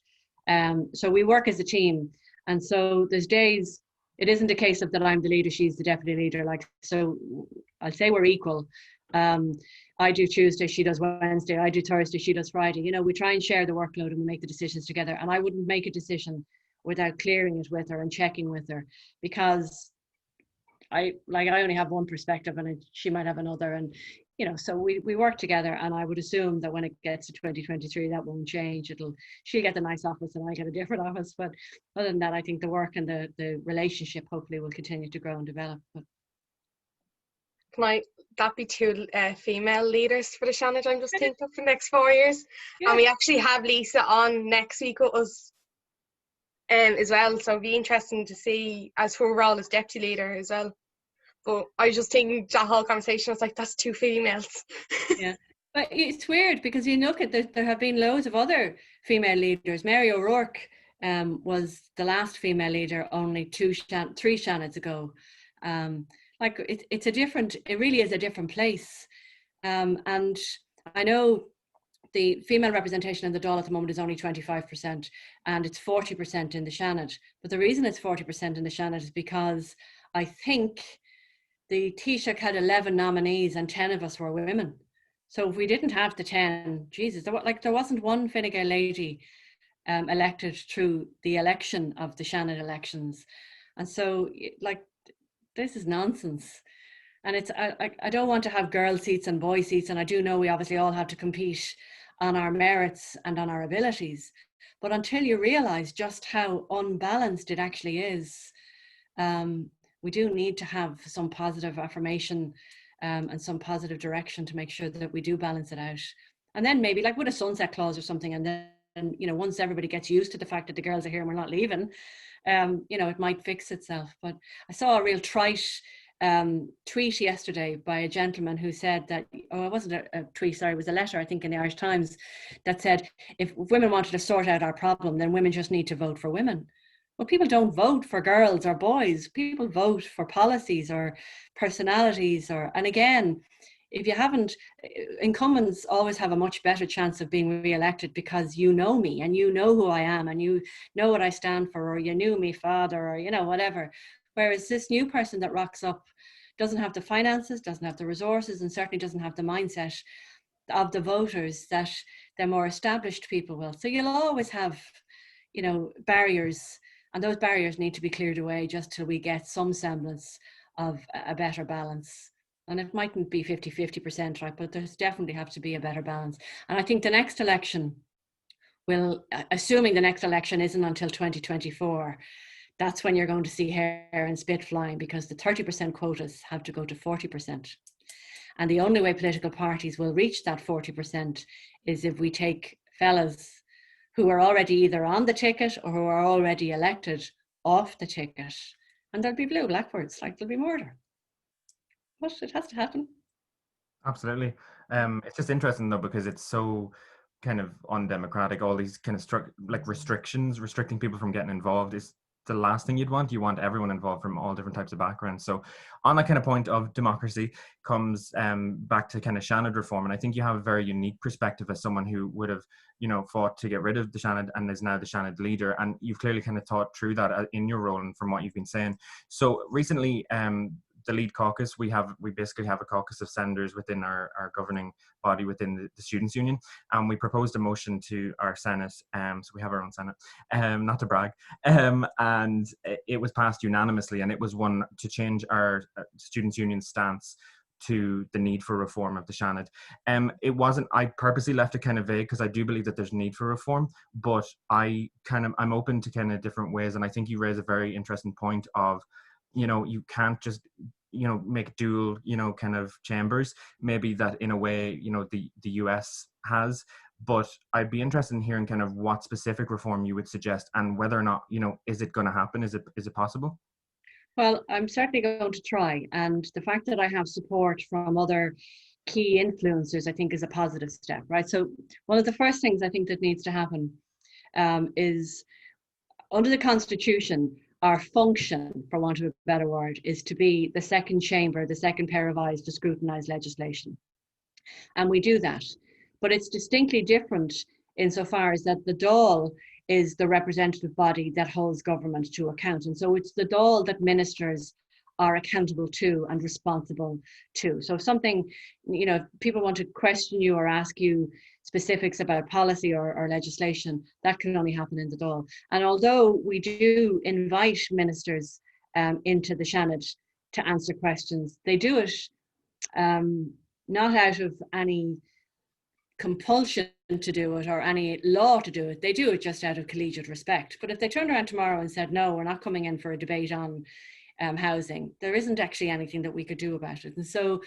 So we work as a team. And so there's days, it isn't a case of that I'm the leader, she's the deputy leader. So I'll say we're equal. I do Tuesday, she does Wednesday. I do Thursday, she does Friday. We try and share the workload and we make the decisions together. And I wouldn't make a decision without clearing it with her and checking with her, because I only have one perspective and she might have another. And so we work together, and I would assume that when it gets to 2023, that won't change. She'll get the nice office and I get a different office. But other than that, I think the work and the relationship hopefully will continue to grow and develop. Might that be 2 female leaders for the Seanad? I'm just thinking for the next 4 years. Yeah. And we actually have Lisa on next week with us as well. So it'll be interesting to see as her role as deputy leader as well. But I was just thinking that whole conversation, I was like, that's 2 females. Yeah, but it's weird because you look at there have been loads of other female leaders. Mary O'Rourke was the last female leader only 3 Seanads ago. It really is a different place. And I know the female representation in the Dáil at the moment is only 25%, and it's 40% in the Seanad. But the reason it's 40% in the Seanad is because I think the Taoiseach had 11 nominees and 10 of us were women. So if we didn't have the 10, Jesus, there wasn't one Fine Gael lady elected through the election of the Shannon elections. And so, like, this is nonsense. And it's, I don't want to have girl seats and boy seats. And I do know we obviously all have to compete on our merits and on our abilities. But until you realize just how unbalanced it actually is, we do need to have some positive affirmation and some positive direction to make sure that we do balance it out. And then maybe like with a sunset clause or something, and then, you know, once everybody gets used to the fact that the girls are here and we're not leaving, you know, it might fix itself. But I saw a real trite tweet yesterday by a gentleman who said that, oh, it wasn't a tweet, sorry, it was a letter, I think, in the Irish Times that said, if women wanted to sort out our problem, then women just need to vote for women. Well, people don't vote for girls or boys. People vote for policies or personalities, and again, if you haven't, incumbents always have a much better chance of being re-elected because you know me and you know who I am and you know what I stand for, or you knew me father, or, you know, whatever. Whereas this new person that rocks up doesn't have the finances, doesn't have the resources, and certainly doesn't have the mindset of the voters that the more established people will. So you'll always have, you know, barriers, and those barriers need to be cleared away just till we get some semblance of a better balance. And it mightn't be 50%, right, but there's definitely have to be a better balance. And I think the next election will, assuming the next election isn't until 2024, that's when you're going to see hair and spit flying, because the 30% quotas have to go to 40%. And the only way political parties will reach that 40% is if we take fellas who are already either on the ticket or who are already elected off the ticket. And there'll be blue blackbirds, like there'll be murder. But it has to happen. Absolutely. It's just interesting though, because it's so kind of undemocratic. All these kind of restricting people from getting involved is the last thing you'd want. You want everyone involved from all different types of backgrounds. So on that kind of point of democracy comes back to kind of Seanad reform. And I think you have a very unique perspective as someone who would have, you know, fought to get rid of the Seanad and is now the Seanad leader. And you've clearly kind of thought through that in your role and from what you've been saying. So recently, the L.E.A.D caucus, we basically have a caucus of senators within our governing body within the Students' Union, and we proposed a motion to our Senate, so we have our own Senate, not to brag, and it was passed unanimously, and it was one to change our Students' Union stance to the need for reform of the Seanad. It wasn't, I purposely left it kind of vague because I do believe that there's need for reform, but I'm open to kind of different ways, and I think you raise a very interesting point of, you know, you can't just, you know, make dual, you know, kind of chambers, maybe that in a way, you know, the US has, but I'd be interested in hearing kind of what specific reform you would suggest and whether or not, you know, is it going to happen? Is it possible? Well, I'm certainly going to try. And the fact that I have support from other key influencers, I think, is a positive step, right? So one of the first things I think that needs to happen is, under the Constitution, our function, for want of a better word, is to be the second chamber, the second pair of eyes to scrutinise legislation. And we do that. But it's distinctly different insofar as that the Dáil is the representative body that holds government to account. And so it's the Dáil that ministers are accountable to and responsible to. So if something, you know, people want to question you or ask you specifics about policy or legislation, that can only happen in the Dáil. And although we do invite ministers into the Seanad to answer questions, they do it not out of any compulsion to do it or any law to do it. They do it just out of collegiate respect. But if they turned around tomorrow and said, no, we're not coming in for a debate on housing, there isn't actually anything that we could do about it. And so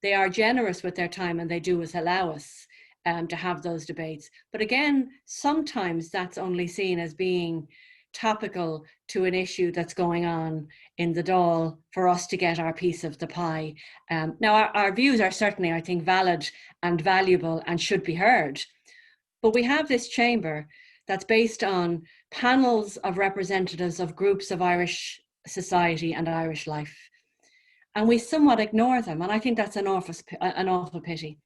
they are generous with their time, and they do allow us to have those debates. But again, sometimes that's only seen as being topical to an issue that's going on in the Dáil for us to get our piece of the pie. Now, our views are certainly, I think, valid and valuable and should be heard. But we have this chamber that's based on panels of representatives of groups of Irish society and Irish life. And we somewhat ignore them. And I think that's an awful pity.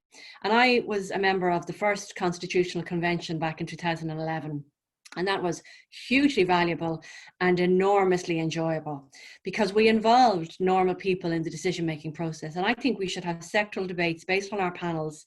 And I was a member of the first Constitutional Convention back in 2011. And that was hugely valuable and enormously enjoyable because we involved normal people in the decision-making process. And I think we should have sectoral debates based on our panels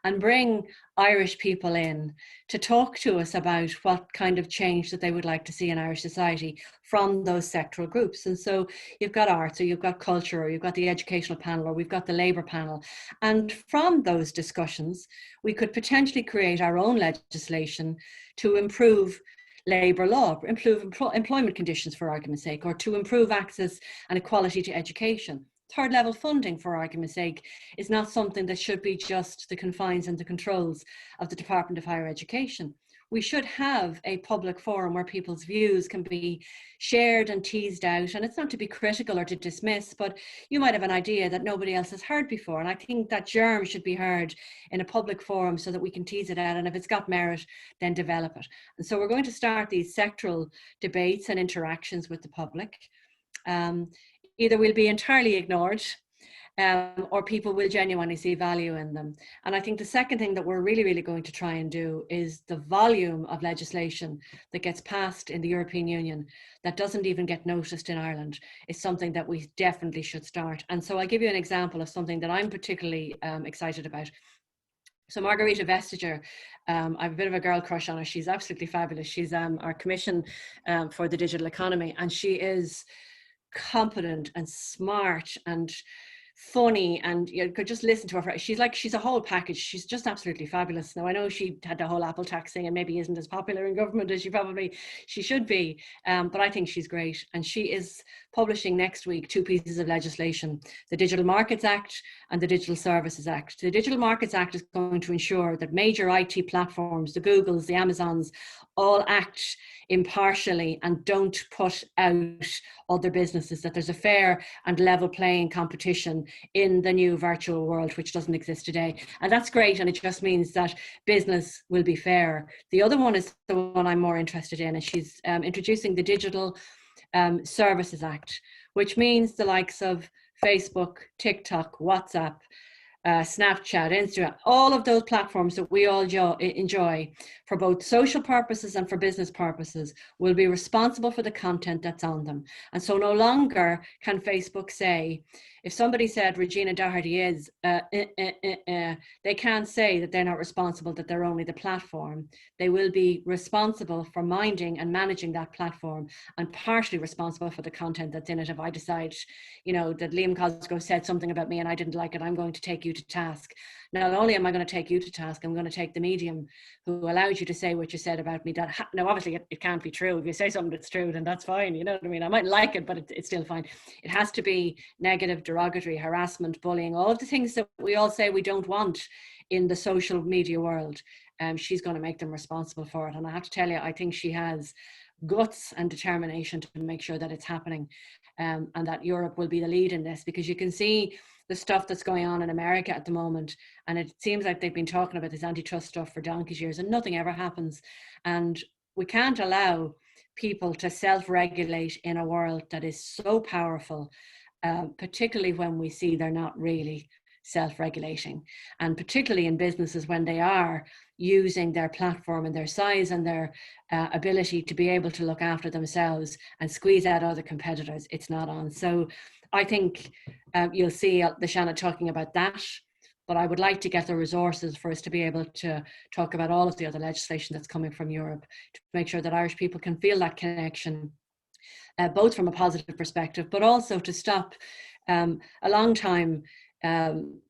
and bring Irish people in to talk to us about what kind of change that they would like to see in Irish society from those sectoral groups. And so you've got arts, or you've got culture, or you've got the educational panel, or we've got the labour panel. And from those discussions, we could potentially create our own legislation to improve labour law, improve employment conditions for argument's sake, or to improve access and equality to education. Third level funding, for argument's sake, is not something that should be just the confines and the controls of the Department of Higher Education. We should have a public forum where people's views can be shared and teased out. And it's not to be critical or to dismiss, but you might have an idea that nobody else has heard before. And I think that germ should be heard in a public forum so that we can tease it out. And if it's got merit, then develop it. And so we're going to start these sectoral debates and interactions with the public. Either we'll be entirely ignored, or people will genuinely see value in them. And I think the second thing that we're really, really going to try and do is the volume of legislation that gets passed in the European Union that doesn't even get noticed in Ireland is something that we definitely should start. And so I'll give you an example of something that I'm particularly excited about. So Margarita Vestager, I have a bit of a girl crush on her. She's absolutely fabulous. She's our commission for the digital economy, and she is competent and smart and funny, and you could just listen to her. She's a whole package. She's just absolutely fabulous. Now I know she had the whole Apple tax thing and maybe isn't as popular in government as she should be, but I think she's great. And she is publishing next week 2 pieces of legislation: the Digital Markets Act and the Digital Services Act. The Digital Markets Act is going to ensure that major IT platforms, the Googles, the Amazons, all act impartially and don't put out other businesses, that there's a fair and level playing competition in the new virtual world, which doesn't exist today. And that's great, and it just means that business will be fair. The other one is the one I'm more interested in, and she's introducing the Digital Services Act, which means the likes of Facebook, TikTok, WhatsApp, Snapchat, Instagram, all of those platforms that we all enjoy for both social purposes and for business purposes will be responsible for the content that's on them. And so no longer can Facebook say, if somebody said Regina Doherty is, they can't say that they're not responsible, that they're only the platform. They will be responsible for minding and managing that platform and partially responsible for the content that's in it. If I decide, that Liam Cosgrove said something about me and I didn't like it, I'm going to take you to task. Not only am I going to take you to task, I'm going to take the medium who allowed you to say what you said about me. Now, obviously, it can't be true. If you say something that's true, then that's fine. You know what I mean? I might like it, but it's still fine. It has to be negative, derogatory, harassment, bullying, all of the things that we all say we don't want in the social media world. She's going to make them responsible for it. And I have to tell you, I think she has guts and determination to make sure that it's happening, and that Europe will be the lead in this, because you can see the stuff that's going on in America at the moment, and it seems like they've been talking about this antitrust stuff for donkey's years and nothing ever happens. And we can't allow people to self-regulate in a world that is so powerful, particularly when we see they're not really self-regulating, and particularly in businesses when they are using their platform and their size and their ability to be able to look after themselves and squeeze out other competitors. It's not on. So I think you'll see the Shannon talking about that, but I would like to get the resources for us to be able to talk about all of the other legislation that's coming from Europe, to make sure that Irish people can feel that connection, both from a positive perspective, but also to stop a long time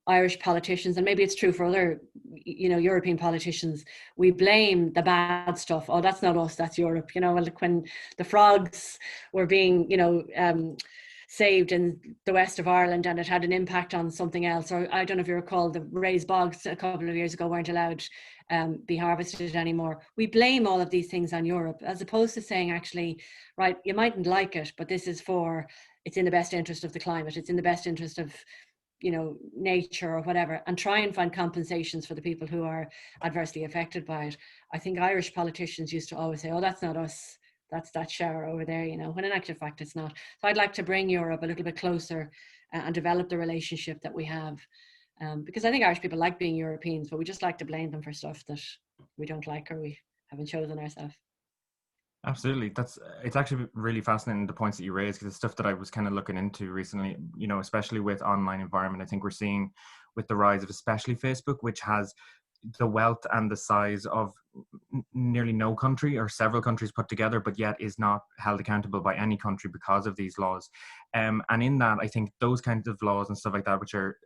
Irish politicians, and maybe it's true for other European politicians, we blame the bad stuff. Oh, that's not us, that's Europe. Like when the frogs were being saved in the west of Ireland and it had an impact on something else, or I don't know if you recall, the raised bogs a couple of years ago weren't allowed be harvested anymore. We blame all of these things on Europe, as opposed to saying, actually, right, you mightn't like it, but this is it's in the best interest of the climate, it's in the best interest of nature or whatever, and try and find compensations for the people who are adversely affected by it. I think Irish politicians used to always say, oh, that's not us, that's that shower over there, when in actual fact it's not. So I'd like to bring Europe a little bit closer and develop the relationship that we have, because I think Irish people like being Europeans, but we just like to blame them for stuff that we don't like or we haven't chosen ourselves. Absolutely. It's actually really fascinating, the points that you raised, because it's stuff that I was kind of looking into recently, especially with online environment. I think we're seeing with the rise of especially Facebook, which has the wealth and the size of nearly no country or several countries put together, but yet is not held accountable by any country because of these laws. And in that, I think those kinds of laws and stuff like that, which are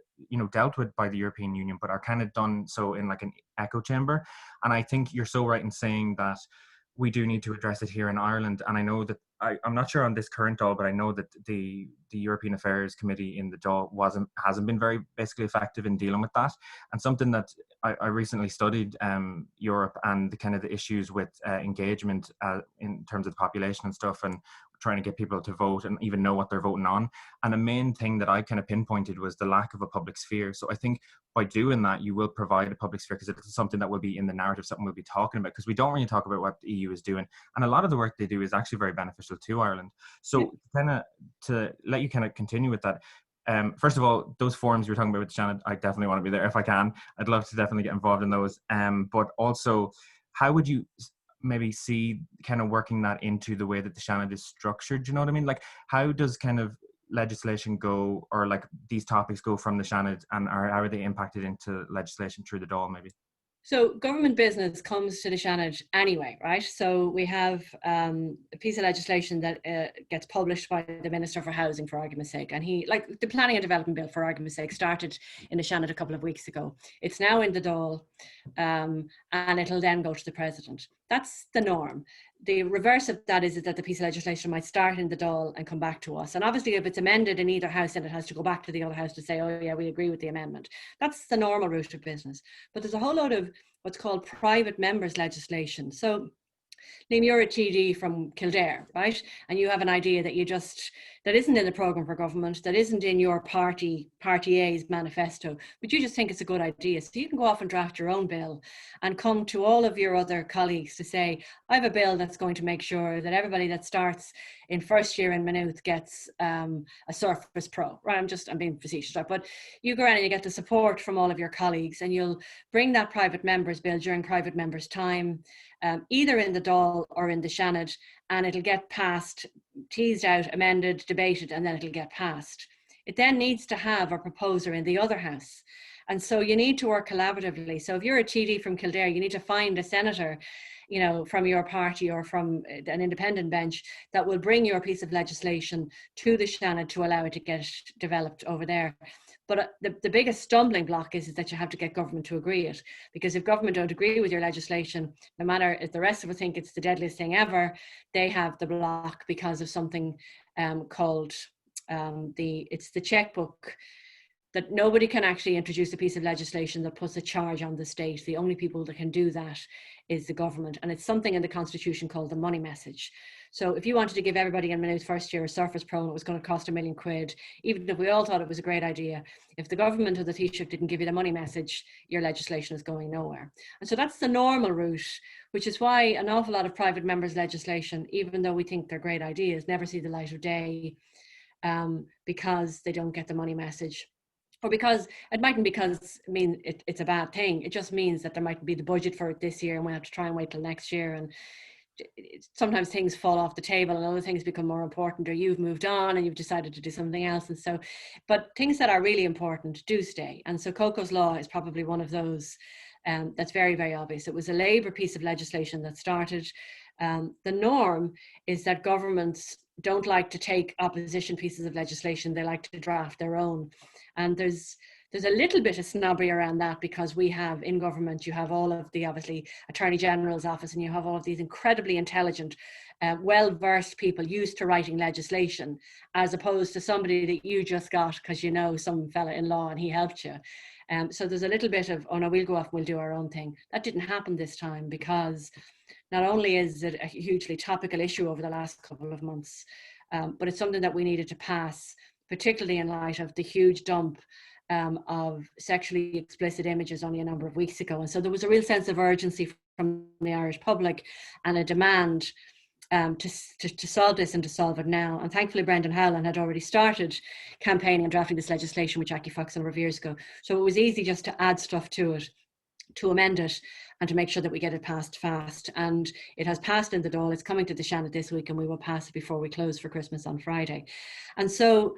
dealt with by the European Union, but are kind of done so in like an echo chamber. And I think you're so right in saying that we do need to address it here in Ireland. And I know that I'm not sure on this current DAL, but I know that the European Affairs Committee in the DAL hasn't been very basically effective in dealing with that. And something that I recently studied Europe and the kind of the issues with engagement in terms of the population and stuff, and trying to get people to vote and even know what they're voting on. And the main thing that I kind of pinpointed was the lack of a public sphere. So I think by doing that, you will provide a public sphere, because it's something that will be in the narrative, something we'll be talking about, because we don't really talk about what the EU is doing. And a lot of the work they do is actually very beneficial to Ireland. So kind of to let you kind of continue with that, first of all, those forums you were talking about with Shannon, I definitely want to be there if I can. I'd love to definitely get involved in those. But also, how would you maybe see kind of working that into the way that the Shannon is structured? Do you know what I mean? Like, how does kind of legislation go, or like these topics go from the Shannon, and how are they impacted into legislation through the DAL maybe? So government business comes to the Seanad anyway, right? So we have a piece of legislation that gets published by the Minister for Housing, for argument's sake. And he, like the Planning and Development Bill, for argument's sake, started in the Seanad a couple of weeks ago. It's now in the DAL, and it'll then go to the President. That's the norm. The reverse of that is that the piece of legislation might start in the DAL and come back to us. And obviously, if it's amended in either house, then it has to go back to the other house to say, oh yeah, we agree with the amendment. That's the normal route of business. But there's a whole load of what's called private members legislation. So Liam, you're a TD from Kildare, right? And you have an idea that that isn't in the programme for government, that isn't in your Party A's manifesto, but you just think it's a good idea. So you can go off and draft your own bill and come to all of your other colleagues to say, I have a bill that's going to make sure that everybody that starts in first year in Maynooth gets a Surface Pro, right? I'm being facetious, right? But you go around and you get the support from all of your colleagues, and you'll bring that private members bill during private members time, either in the DAL or in the Seanad, and it'll get passed, teased out, amended, debated, and then it'll get passed. It then needs to have a proposer in the other house. And so you need to work collaboratively. So if you're a TD from Kildare, you need to find a senator, from your party or from an independent bench that will bring your piece of legislation to the Seanad to allow it to get developed over there. But the biggest stumbling block is that you have to get government to agree it. Because if government don't agree with your legislation, no matter if the rest of us think it's the deadliest thing ever, they have the block because of something called it's the checkbook, that nobody can actually introduce a piece of legislation that puts a charge on the state. The only people that can do that is the government. And it's something in the Constitution called the money message. So if you wanted to give everybody in Maynooth first year a Surface Pro and it was going to cost £1 million, even if we all thought it was a great idea, if the government or the Taoiseach didn't give you the money message, your legislation is going nowhere. And so that's the normal route, which is why an awful lot of private members' legislation, even though we think they're great ideas, never see the light of day because they don't get the money message. Or because it mightn't it's a bad thing. It just means that there mightn't be the budget for it this year and we have to try and wait till next year. And sometimes things fall off the table and other things become more important, or you've moved on and you've decided to do something else. And so, but things that are really important do stay. And so Coco's Law is probably one of those that's very, very obvious. It was a Labour piece of legislation that started. The norm is that governments don't like to take opposition pieces of legislation. They like to draft their own. And there's a little bit of snobbery around that, because we have in government, you have all of the obviously Attorney General's office, and you have all of these incredibly intelligent, well-versed people used to writing legislation, as opposed to somebody that you just got because you know some fella in law and he helped you. So there's a little bit of, oh no, we'll go off and we'll do our own thing. That didn't happen this time, because not only is it a hugely topical issue over the last couple of months, but it's something that we needed to pass, particularly in light of the huge dump of sexually explicit images only a number of weeks ago. And so there was a real sense of urgency from the Irish public and a demand to solve this and to solve it now. And thankfully, Brendan Howland had already started campaigning and drafting this legislation with Jackie Fox a number of years ago. So it was easy just to add stuff to it. to amend it and to make sure that we get it passed fast. And it has passed in the Dáil. It's coming to the Seanad this week, and we will pass it before we close for Christmas on Friday. And so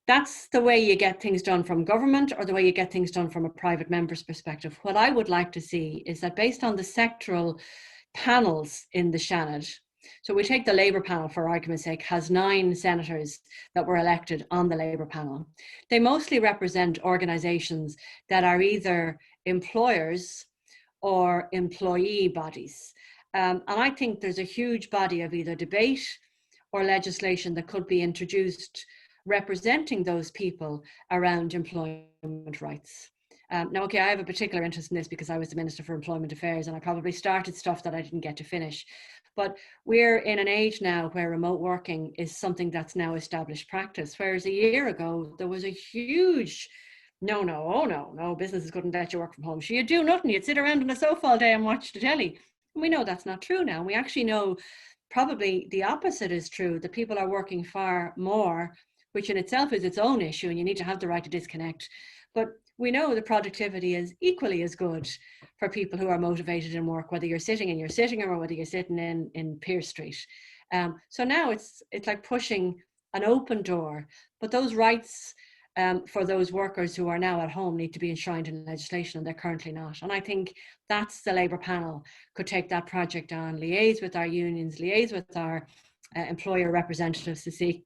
that's the way you get things done from government, or the way you get things done from a private member's perspective. What I would like to see is that, based on the sectoral panels in the Seanad, so we take the Labour panel, for argument's sake, has 9 senators that were elected on the Labour panel. They mostly represent organisations that are either employers or employee bodies. And I think there's a huge body of either debate or legislation that could be introduced representing those people around employment rights. Now, okay, I have a particular interest in this because I was the Minister for Employment Affairs, and I probably started stuff that I didn't get to finish. But we're in an age now where remote working is something that's now established practice, whereas a year ago there was a huge no, businesses couldn't let you work from home. So you'd do nothing, you'd sit around on a sofa all day and watch the telly. And we know that's not true now. We actually know probably the opposite is true, that people are working far more, which in itself is its own issue, and you need to have the right to disconnect. But we know the productivity is equally as good for people who are motivated in work, whether you're sitting in your sitting room or whether you're sitting in Pearse Street. So now it's like pushing an open door, but those rights for those workers who are now at home need to be enshrined in legislation, and they're currently not. And I think that's the Labour panel could take that project on, liaise with our unions, liaise with our employer representatives to see,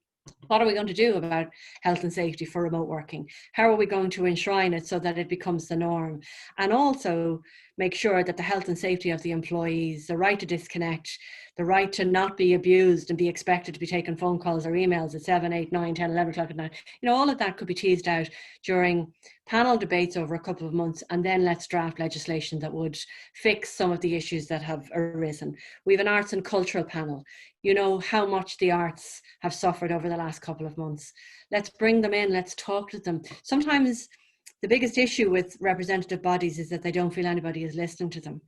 what are we going to do about health and safety for remote working? How are we going to enshrine it so that it becomes the norm? And also make sure that the health and safety of the employees, the right to disconnect, the right to not be abused and be expected to be taking phone calls or emails at 7, 8, 9, 10, 11 o'clock at night. You know, all of that could be teased out during panel debates over a couple of months, and then let's draft legislation that would fix some of the issues that have arisen. We have an arts and cultural panel. You know how much the arts have suffered over the last couple of months. Let's bring them in, let's talk to them. Sometimes the biggest issue with representative bodies is that they don't feel anybody is listening to them.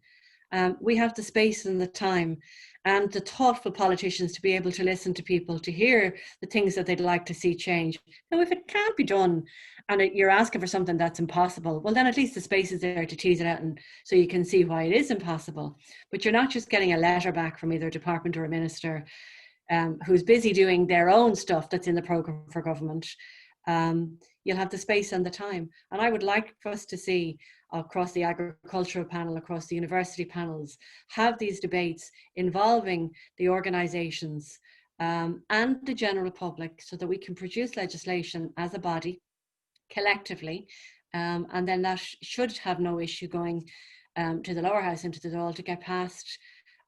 We have the space and the time and the thoughtful politicians to be able to listen to people, to hear the things that they'd like to see change. Now, if it can't be done and you're asking for something that's impossible, well, then at least the space is there to tease it out, and so you can see why it is impossible. But you're not just getting a letter back from either a department or a minister who's busy doing their own stuff that's in the programme for government. You'll have the space and the time. And I would like for us to see across the agricultural panel, across the university panels, have these debates involving the organisations and the general public, so that we can produce legislation as a body collectively, and then that should have no issue going to the lower house, into the Dáil, to get passed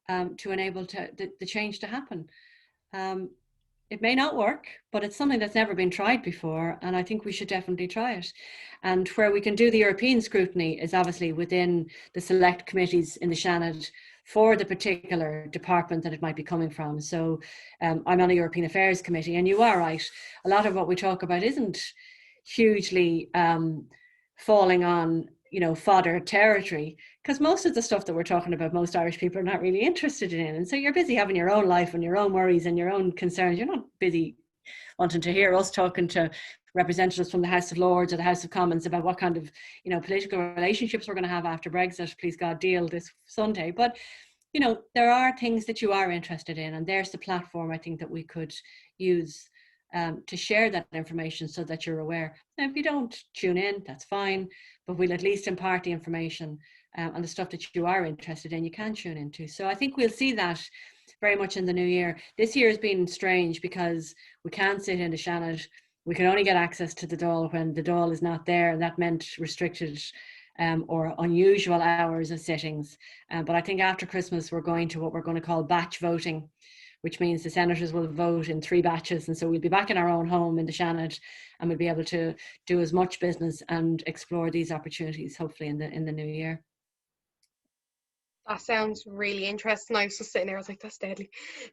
to enable the change to happen. It may not work, but it's something that's never been tried before, and I think we should definitely try it. And where we can do the European scrutiny is obviously within the select committees in the Seanad for the particular department that it might be coming from. So I'm on a European Affairs Committee, and you are right, a lot of what we talk about isn't hugely falling on, you know, fodder territory, because most of the stuff that we're talking about, most Irish people are not really interested in. And so you're busy having your own life and your own worries and your own concerns. You're not busy wanting to hear us talking to representatives from the House of Lords or the House of Commons about what kind of, you know, political relationships we're going to have after Brexit, please God, deal this Sunday. But, you know, there are things that you are interested in, and there's the platform I think that we could use to share that information so that you're aware. Now, if you don't tune in, that's fine, but we'll at least impart the information and the stuff that you are interested in, you can tune into. So I think we'll see that very much in the new year. This year has been strange because we can't sit in the Seanad. We can only get access to the Dáil when the Dáil is not there, and that meant restricted or unusual hours of sittings. But I think after Christmas, we're going to what we're going to call batch voting, which means the senators will vote in 3 batches. And so we'll be back in our own home in the Seanad, and we'll be able to do as much business and explore these opportunities, hopefully in the new year. That sounds really interesting. I was just sitting there, I was like, that's deadly.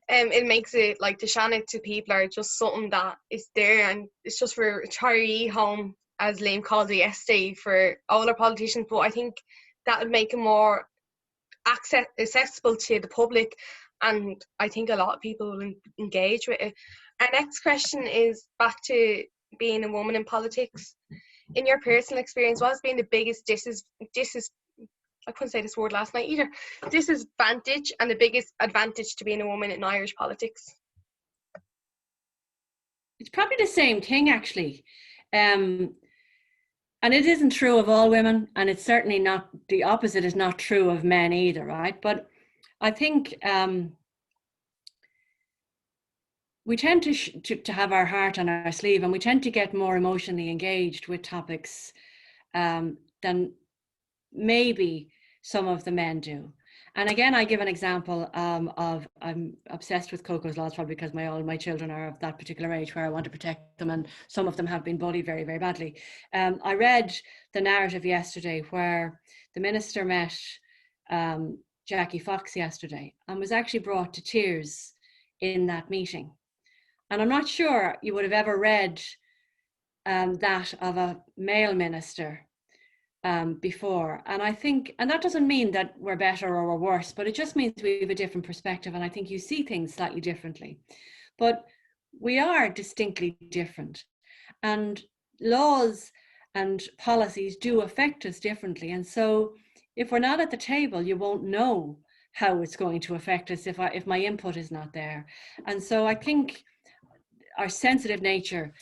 It makes it like the Seanad to people are just something that is there, and it's just for charity home, as Liam called it yesterday, for all our politicians. But I think that would make it more accessible to the public, and I think a lot of people will engage with it. Our next question is back to being a woman in politics. In your personal experience, what's been the biggest I couldn't say this word last night either. Disadvantage and the biggest advantage to being a woman in Irish politics? It's probably the same thing, actually. And it isn't true of all women, and it's certainly not, the opposite is not true of men either, right? But I think we tend to have our heart on our sleeve, and we tend to get more emotionally engaged with topics than maybe some of the men do. And again, I give an example of, I'm obsessed with Coco's Laws, probably because all my children are of that particular age where I want to protect them, and some of them have been bullied very, very badly. I read the narrative yesterday where the minister met Jackie Fox yesterday and was actually brought to tears in that meeting. And I'm not sure you would have ever read that of a male minister before. And I think, and that doesn't mean that we're better or we're worse, but it just means we have a different perspective. And I think you see things slightly differently. But we are distinctly different. And laws and policies do affect us differently. And so if we're not at the table, you won't know how it's going to affect us if my input is not there. And so I think our sensitive nature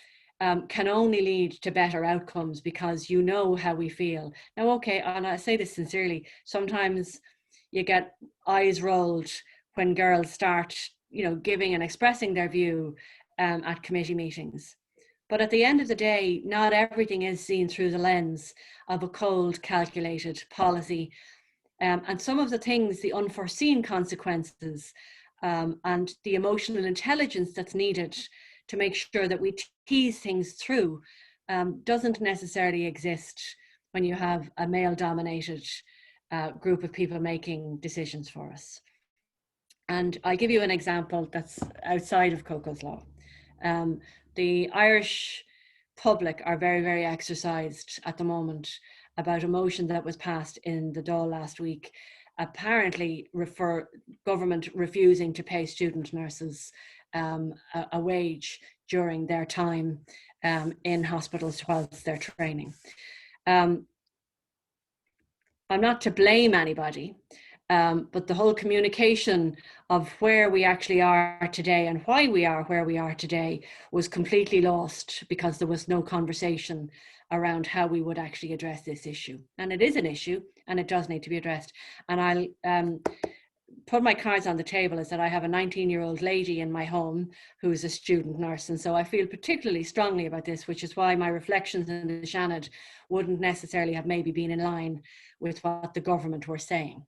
can only lead to better outcomes because you know how we feel. Now, okay, and I say this sincerely, sometimes you get eyes rolled when girls start, giving and expressing their view at committee meetings. But at the end of the day, not everything is seen through the lens of a cold, calculated policy. And some of the things, the unforeseen consequences and the emotional intelligence that's needed to make sure that we tease things through doesn't necessarily exist when you have a male-dominated group of people making decisions for us. And I'll give you an example that's outside of Coco's Law. The Irish public are very, very exercised at the moment about a motion that was passed in the Dáil last week, apparently government refusing to pay student nurses a wage during their time in hospitals whilst they're training. I'm not to blame anybody, but the whole communication of where we actually are today and why we are where we are today was completely lost because there was no conversation around how we would actually address this issue. And it is an issue and it does need to be addressed. And I'll put my cards on the table is that I have a 19-year-old lady in my home who is a student nurse. And so I feel particularly strongly about this, which is why my reflections in the Senator wouldn't necessarily have maybe been in line with what the government were saying.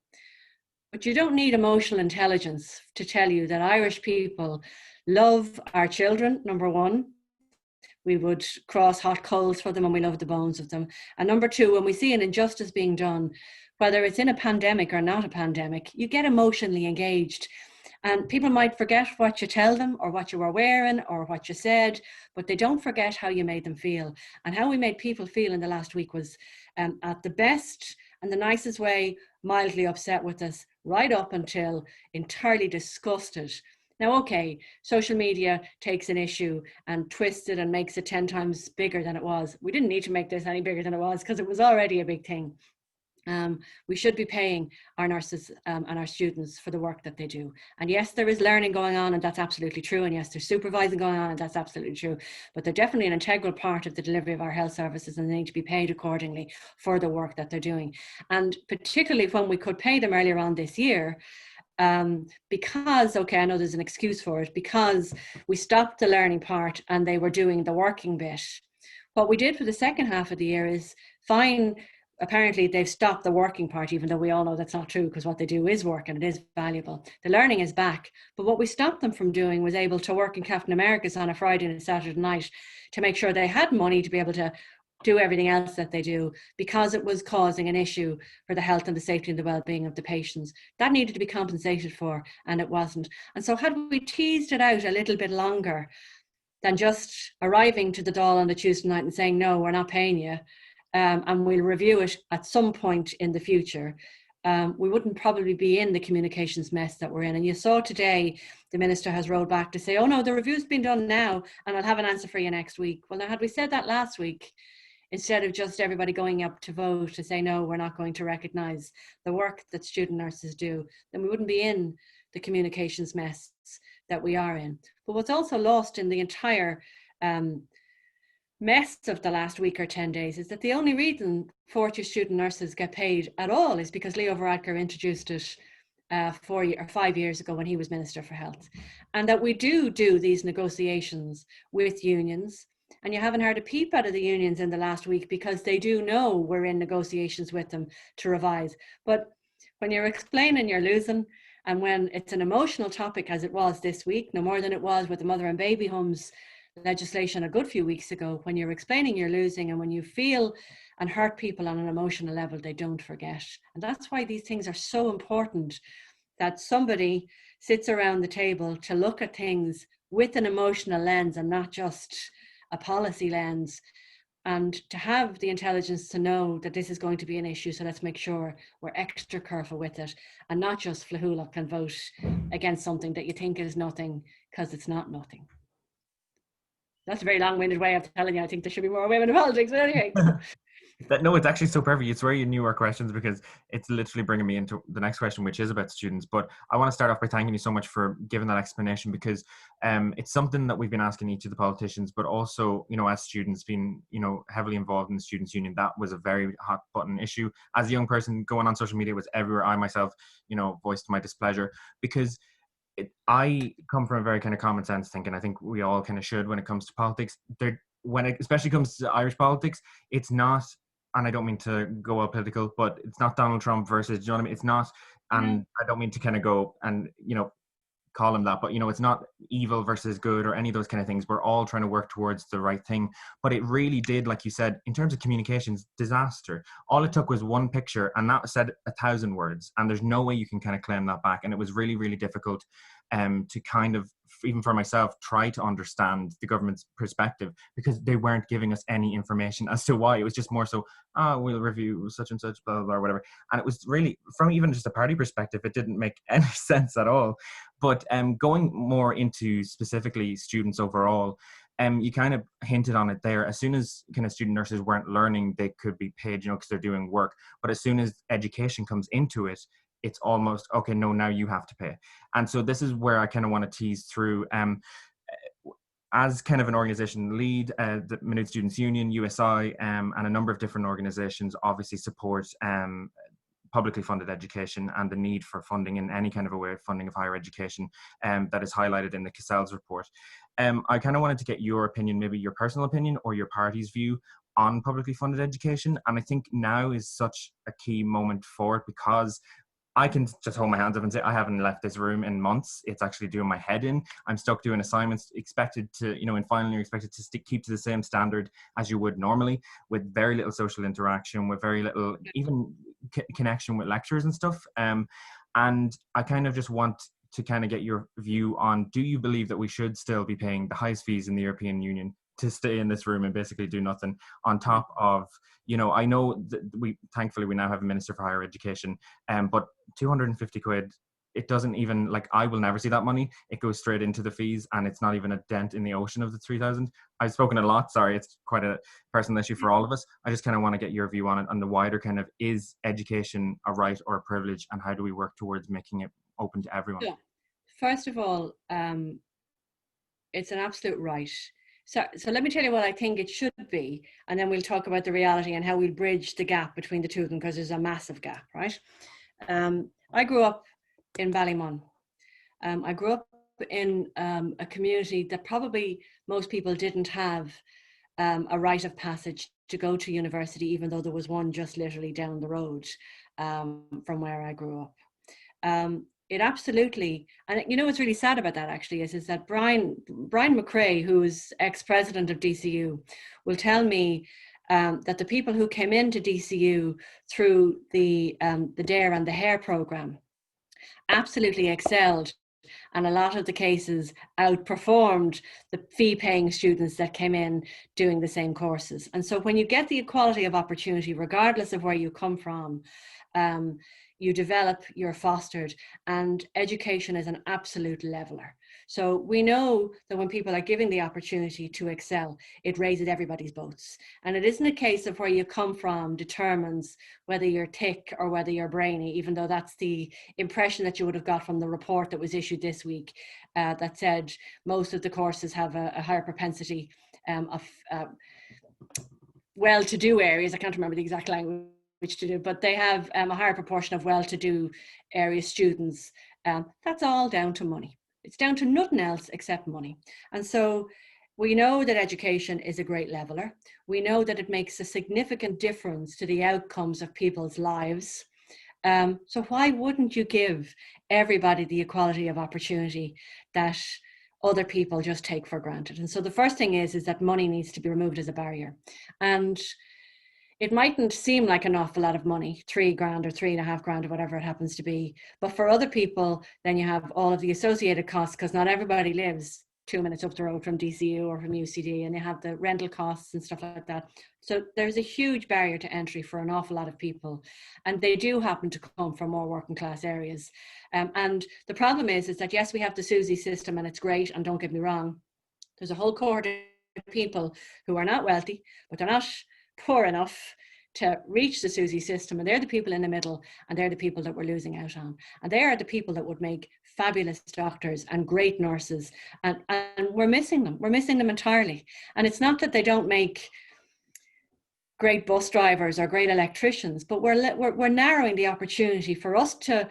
But you don't need emotional intelligence to tell you that Irish people love our children, number one. We would cross hot coals for them and we love the bones of them. And number two, when we see an injustice being done, whether it's in a pandemic or not a pandemic, you get emotionally engaged. And people might forget what you tell them or what you were wearing or what you said, but they don't forget how you made them feel. And how we made people feel in the last week was at the best and the nicest way, mildly upset with us, right up until entirely disgusted. Now, okay, social media takes an issue and twists it and makes it 10 times bigger than it was. We didn't need to make this any bigger than it was because it was already a big thing. We should be paying our nurses and our students for the work that they do. And yes, there is learning going on, and that's absolutely true. And yes, there's supervising going on, and that's absolutely true. But they're definitely an integral part of the delivery of our health services, and they need to be paid accordingly for the work that they're doing. And particularly when we could pay them earlier on this year, because, okay, I know there's an excuse for it, because we stopped the learning part and they were doing the working bit. What we did for the second half of the year is fine. Apparently they've stopped the working part, even though we all know that's not true because what they do is work and it is valuable. The learning is back. But what we stopped them from doing was able to work in Captain America's on a Friday and a Saturday night to make sure they had money to be able to do everything else that they do, because it was causing an issue for the health and the safety and the well-being of the patients. That needed to be compensated for, and it wasn't. And so had we teased it out a little bit longer than just arriving to the Dáil on the Tuesday night and saying, no, we're not paying you, and we'll review it at some point in the future, we wouldn't probably be in the communications mess that we're in. And you saw today, the minister has rolled back to say, oh no, the review's been done now and I'll have an answer for you next week. Well, now, had we said that last week, instead of just everybody going up to vote to say, no, we're not going to recognise the work that student nurses do, then we wouldn't be in the communications mess that we are in. But what's also lost in the entire mess of the last week or 10 days is that the only reason fourth year student nurses get paid at all is because Leo Varadkar introduced it 5 years ago when he was Minister for Health. And that we do these negotiations with unions, and you haven't heard a peep out of the unions in the last week because they do know we're in negotiations with them to revise. But when you're explaining, you're losing. And when it's an emotional topic, as it was this week, no more than it was with the mother and baby homes legislation a good few weeks ago, when you're explaining, you're losing. And when you feel and hurt people on an emotional level, they don't forget. And that's why these things are so important, that somebody sits around the table to look at things with an emotional lens and not just a policy lens, and to have the intelligence to know that this is going to be an issue. So let's make sure we're extra careful with it and not just flahoolach and vote against something that you think is nothing because it's not nothing. That's a very long-winded way of telling you I think there should be more women in politics, but anyway. No, it's actually so perfect. It's where you knew our questions, because it's literally bringing me into the next question, which is about students. But I want to start off by thanking you so much for giving that explanation, because it's something that we've been asking each of the politicians, but also, you know, as students being, you know, heavily involved in the Students' Union, that was a very hot button issue. As a young person, going on social media was everywhere. I myself, you know, voiced my displeasure, because I come from a very kind of common sense thinking. I think we all kind of should when it comes to politics. When it especially comes to Irish politics, it's not, and I don't mean to go all political, but it's not Donald Trump versus, do you know what I mean? It's not, and I don't mean to kind of go and, you know, call him that, but, you know, it's not evil versus good or any of those kind of things. We're all trying to work towards the right thing. But it really did, like you said, in terms of communications, disaster. All it took was one picture, and that said 1,000 words, and there's no way you can kind of claim that back. And it was really, really difficult to kind of, even for myself, try to understand the government's perspective, because they weren't giving us any information as to why. It was just more so, we'll review such and such, blah, blah, blah, or whatever. And it was really, from even just a party perspective, it didn't make any sense at all. But going more into specifically students overall, you kind of hinted on it there. As soon as kind of student nurses weren't learning, they could be paid, you know, because they're doing work. But as soon as education comes into it, it's almost, okay, no, now you have to pay. And so this is where I kind of want to tease through, as kind of an organization, L.E.A.D, the Maynooth Students' Union, USI, and a number of different organizations obviously support publicly funded education and the need for funding in any kind of a way of funding of higher education that is highlighted in the Cassell's report. I kind of wanted to get your opinion, maybe your personal opinion or your party's view on publicly funded education. And I think now is such a key moment for it, because I can just hold my hands up and say I haven't left this room in months. It's actually doing my head in. I'm stuck doing assignments, expected to, you know, in final year, expected to keep to the same standard as you would normally, with very little social interaction, with very little even connection with lecturers and stuff. And I kind of just want to kind of get your view on, do you believe that we should still be paying the highest fees in the European Union to stay in this room and basically do nothing, on top of, you know, I know that thankfully we now have a Minister for Higher Education, but 250 quid, it doesn't even, like, I will never see that money. It goes straight into the fees, and it's not even a dent in the ocean of the 3,000. I've spoken a lot, sorry, it's quite a personal issue for all of us. I just kind of want to get your view on it, on the wider kind of, is education a right or a privilege, and how do we work towards making it open to everyone? Yeah. First of all, it's an absolute right. So let me tell you what I think it should be, and then we'll talk about the reality and how we'll bridge the gap between the two of them, because there's a massive gap, right? I grew up in Ballymun. I grew up in a community that probably most people didn't have a rite of passage to go to university, even though there was one just literally down the road from where I grew up. It absolutely, and you know what's really sad about that actually is that Brian McRae, who's ex-president of DCU, will tell me that the people who came into DCU through the DARE and the HARE program absolutely excelled, and a lot of the cases outperformed the fee-paying students that came in doing the same courses. And so when you get the equality of opportunity, regardless of where you come from, you develop, you're fostered, and education is an absolute leveler. So we know that when people are given the opportunity to excel, it raises everybody's boats. And it isn't a case of where you come from determines whether you're thick or whether you're brainy, even though that's the impression that you would have got from the report that was issued this week that said most of the courses have a higher propensity of well-to-do areas. I can't remember the exact language to do, but they have a higher proportion of well-to-do area students. That's all down to money. It's down to nothing else except money. And so we know that education is a great leveler. We know that it makes a significant difference to the outcomes of people's lives. So why wouldn't you give everybody the equality of opportunity that other people just take for granted? And so the first thing is that money needs to be removed as a barrier. And it mightn't seem like an awful lot of money, $3,000 or $3,500 or whatever it happens to be. But for other people, then you have all of the associated costs, because not everybody lives 2 minutes up the road from DCU or from UCD, and you have the rental costs and stuff like that. So there's a huge barrier to entry for an awful lot of people. And they do happen to come from more working class areas. And the problem is that yes, we have the SUSI system and it's great, and don't get me wrong, there's a whole cohort of people who are not wealthy, but they're not poor enough to reach the SUSI system, and they're the people in the middle, and they're the people that we're losing out on. And they are the people that would make fabulous doctors and great nurses, and we're missing them. We're missing them entirely. And it's not that they don't make great bus drivers or great electricians, but we're narrowing the opportunity for us to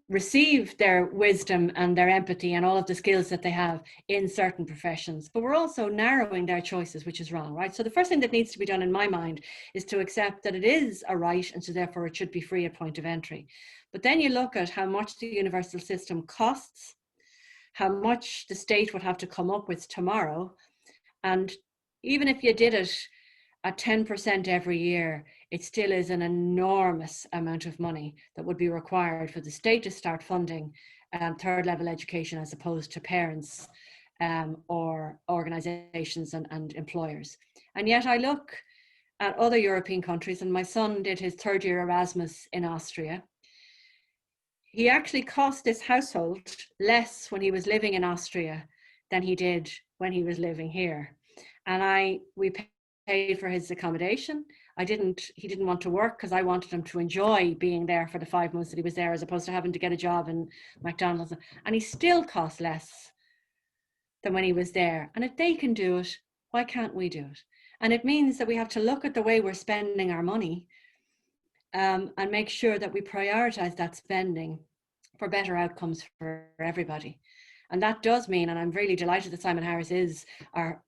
receive their wisdom and their empathy and all of the skills that they have in certain professions, but we're also narrowing their choices, which is wrong, right? So the first thing that needs to be done in my mind is to accept that it is a right, and so therefore it should be free at point of entry. But then you look at how much the universal system costs, how much the state would have to come up with tomorrow, and even if you did it at 10% every year, it still is an enormous amount of money that would be required for the state to start funding third level education, as opposed to parents or organizations and employers. And yet I look at other European countries, and my son did his third year Erasmus in Austria. He actually cost this household less when he was living in Austria than he did when he was living here. And we paid for his accommodation. He didn't want to work because I wanted him to enjoy being there for the 5 months that he was there, as opposed to having to get a job in McDonald's. And he still cost less than when he was there. And if they can do it, why can't we do it? And it means that we have to look at the way we're spending our money and make sure that we prioritize that spending for better outcomes for everybody. And that does mean, and I'm really delighted that Simon Harris is our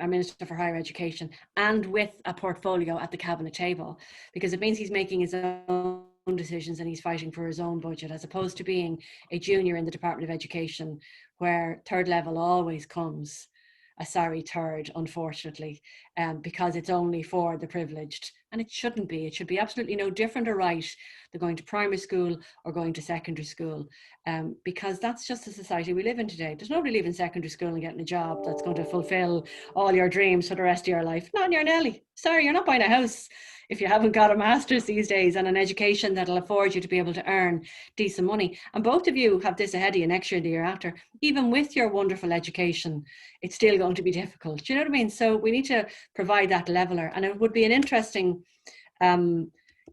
Minister for Higher Education, and with a portfolio at the cabinet table, because it means he's making his own decisions and he's fighting for his own budget, as opposed to being a junior in the Department of Education, where third level always comes a sorry third, unfortunately, because it's only for the privileged. And it shouldn't be. It should be absolutely no different or right than going to primary school or going to secondary school, because that's just the society we live in today. There's nobody leaving secondary school and getting a job that's going to fulfill all your dreams for the rest of your life. Not in your Nelly. Sorry, you're not buying a house if you haven't got a master's these days and an education that'll afford you to be able to earn decent money. And both of you have this ahead of you next year and the year after. Even with your wonderful education, it's still going to be difficult. Do you know what I mean? So we need to provide that leveler. And it would be an interesting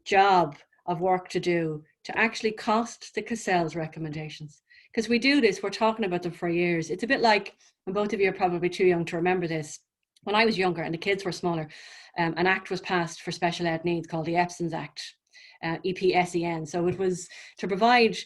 job of work to do, to actually cost the CASEL's recommendations. Because we do this, we're talking about them for years. It's a bit like, and both of you are probably too young to remember this, when I was younger and the kids were smaller, an act was passed for special ed needs called the EPSENS Act, EPSEN. So it was to provide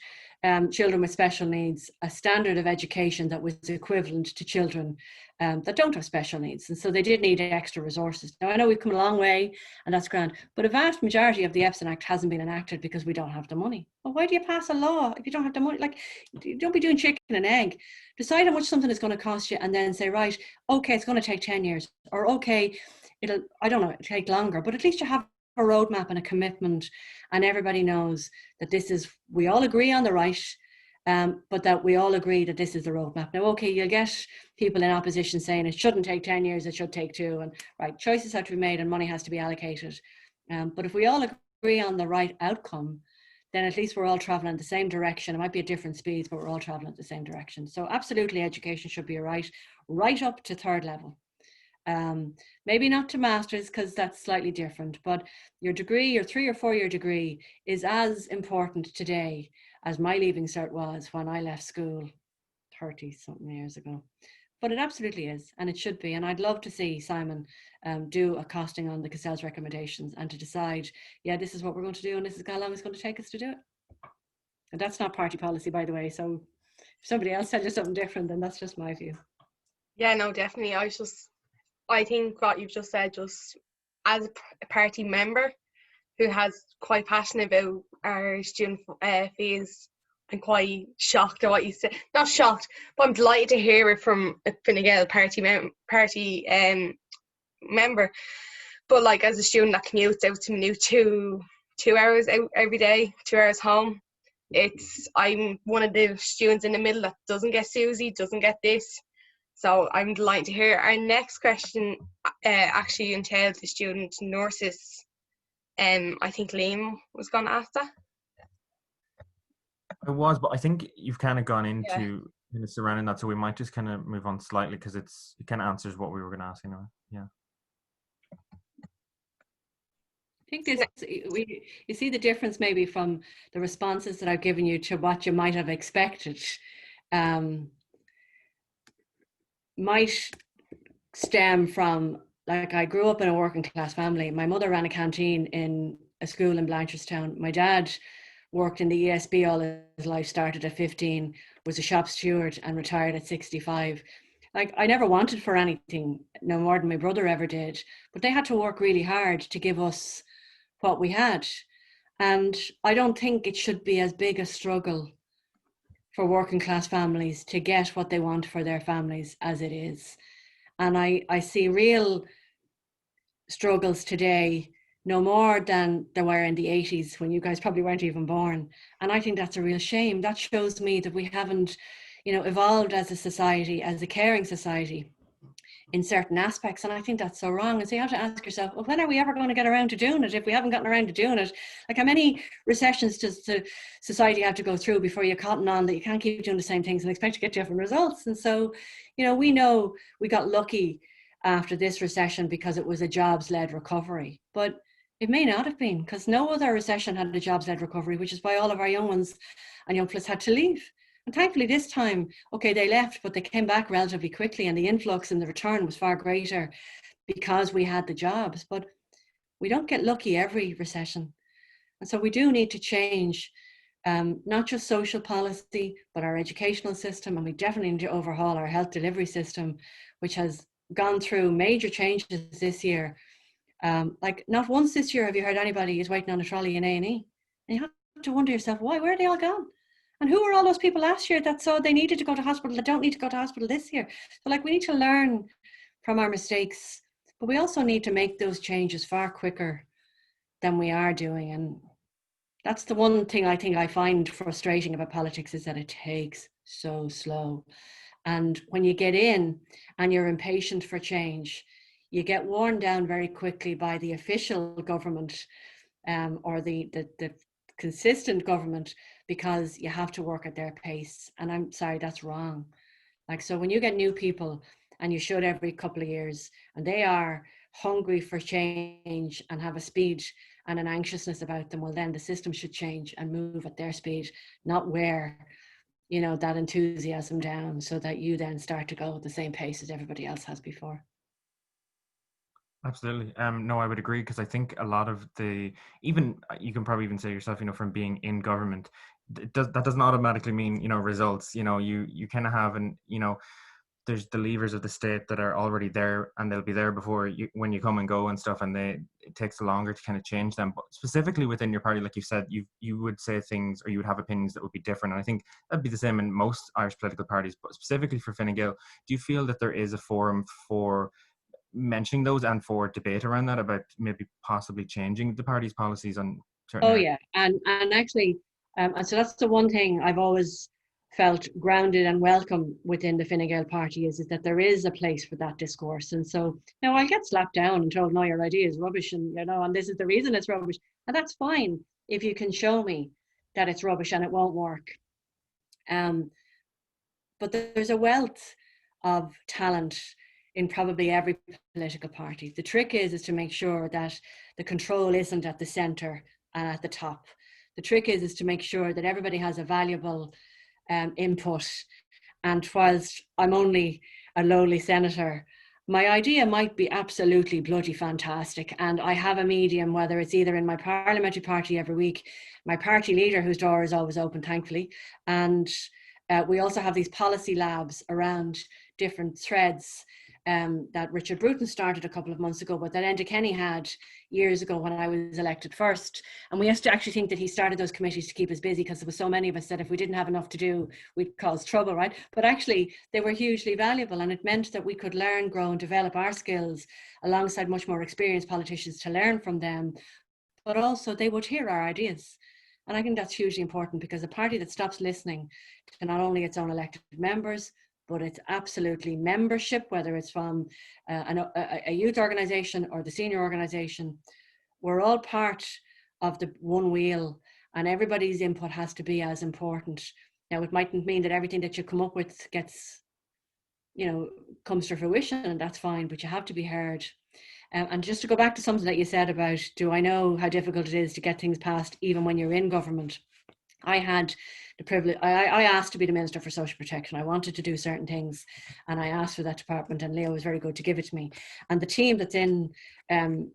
children with special needs a standard of education that was equivalent to children that don't have special needs. And so they did need extra resources. Now I know we've come a long way and that's grand, but a vast majority of the EPSEN Act hasn't been enacted because we don't have the money. Well, why do you pass a law if you don't have the money? Like, don't be doing chicken and egg. Decide how much something is going to cost you and then say, right, okay, it's going to take 10 years, or okay, it'll take longer, but at least you have a roadmap and a commitment, and everybody knows that this is, we all agree on the right, but that we all agree that this is the roadmap. Now, okay, you'll get people in opposition saying it shouldn't take 10 years, it should take 2, and right, choices have to be made and money has to be allocated. But if we all agree on the right outcome, then at least we're all traveling in the same direction. It might be at different speeds, but we're all traveling at the same direction. So absolutely, education should be right up to third level. Maybe not to masters, because that's slightly different, but your degree, your 3 or 4 year degree, is as important today as my leaving cert was when I left school 30 something years ago. But it absolutely is, and it should be. And I'd love to see Simon do a costing on the Cassell's recommendations and to decide, yeah, this is what we're going to do, and this is how long it's going to take us to do it. And that's not party policy, by the way. So if somebody else tells you something different, then that's just my view. Yeah, no, definitely. I think what you've just said, just as a party member who has quite passionate about our student fees, I'm quite shocked at what you said. Not shocked, but I'm delighted to hear it from a Fine Gael party member. But like, as a student that commutes out to Maynooth 2 hours out every day, 2 hours home, I'm one of the students in the middle that doesn't get Susie, doesn't get this. So I'm delighted to hear. Our next question actually entails the student nurses. I think Liam was going to ask that. It was, but I think you've kind of gone Yeah. into surrounding that, so we might just kind of move on slightly because it kind of answers what we were going to ask anyway. Yeah. I think you see the difference maybe from the responses that I've given you to what you might have expected. Might stem from, like, I grew up in a working class family. My mother ran a canteen in a school in Blanchardstown. My dad worked in the ESB all his life, started at 15, was a shop steward and retired at 65. Like, I never wanted for anything, no more than my brother ever did, but they had to work really hard to give us what we had. And I don't think it should be as big a struggle for working class families to get what they want for their families as it is. And I see real struggles today, no more than there were in the 80s when you guys probably weren't even born. And I think that's a real shame. That shows me that we haven't, evolved as a society, as a caring society in certain aspects. And I think that's so wrong. And so you have to ask yourself, well, when are we ever going to get around to doing it? If we haven't gotten around to doing it, like, how many recessions does the society have to go through before you cotton on that you can't keep doing the same things and expect to get different results? And so, we know we got lucky after this recession because it was a jobs-led recovery, but it may not have been, because no other recession had a jobs-led recovery, which is why all of our young ones and young fellas had to leave. And thankfully this time, okay, they left, but they came back relatively quickly, and the influx and the return was far greater because we had the jobs. But we don't get lucky every recession. And so we do need to change not just social policy, but our educational system. And we definitely need to overhaul our health delivery system, which has gone through major changes this year. Like, not once this year have you heard anybody is waiting on a trolley in A&E. And you have to wonder yourself, why? Where are they all gone? And who were all those people last year that saw they needed to go to hospital that don't need to go to hospital this year? So, like, we need to learn from our mistakes, but we also need to make those changes far quicker than we are doing. And that's the one thing I think I find frustrating about politics, is that it takes so slow. And when you get in and you're impatient for change, you get worn down very quickly by the official government or the consistent government, because you have to work at their pace. And I'm sorry, that's wrong. Like, so when you get new people, and you should every couple of years, and they are hungry for change and have a speed and an anxiousness about them, well, then the system should change and move at their speed, not wear that enthusiasm down, so that you then start to go at the same pace as everybody else has before. Absolutely. No, I would agree, because I think a lot of even you can probably even say yourself, from being in government, that doesn't automatically mean, results. You kind of have there's the levers of the state that are already there, and they'll be there before when you come and go and stuff, and it takes longer to kind of change them. But specifically within your party, like you said, you would say things, or you would have opinions that would be different. And I think that'd be the same in most Irish political parties, but specifically for Fine Gael, do you feel that there is a forum for mentioning those and for debate around that, about maybe possibly changing the party's policies on certain areas? Yeah, and actually, and so that's the one thing I've always felt grounded and welcome within the Fine Gael party, is that there is a place for that discourse. And so now I get slapped down and told, no, your idea is rubbish, and and this is the reason it's rubbish, and that's fine if you can show me that it's rubbish and it won't work. But there's a wealth of talent in probably every political party. The trick is to make sure that the control isn't at the centre and at the top. The trick is to make sure that everybody has a valuable input. And whilst I'm only a lowly senator, my idea might be absolutely bloody fantastic. And I have a medium, whether it's either in my parliamentary party every week, my party leader, whose door is always open, thankfully, and we also have these policy labs around different threads that Richard Bruton started a couple of months ago, but that Enda Kenny had years ago when I was elected first. And we used to actually think that he started those committees to keep us busy, because there was so many of us that if we didn't have enough to do, we'd cause trouble, right? But actually they were hugely valuable, and it meant that we could learn, grow and develop our skills alongside much more experienced politicians to learn from them, but also they would hear our ideas. And I think that's hugely important, because a party that stops listening to not only its own elected members, but it's absolutely membership, whether it's from a youth organisation or the senior organisation, we're all part of the one wheel, and everybody's input has to be as important. Now, it mightn't mean that everything that you come up with gets, comes to fruition, and that's fine, but you have to be heard. And just to go back to something that you said about, do I know how difficult it is to get things passed even when you're in government? I had the privilege, I asked to be the Minister for Social Protection. I wanted to do certain things, and I asked for that department, and Leo was very good to give it to me. And the team that's in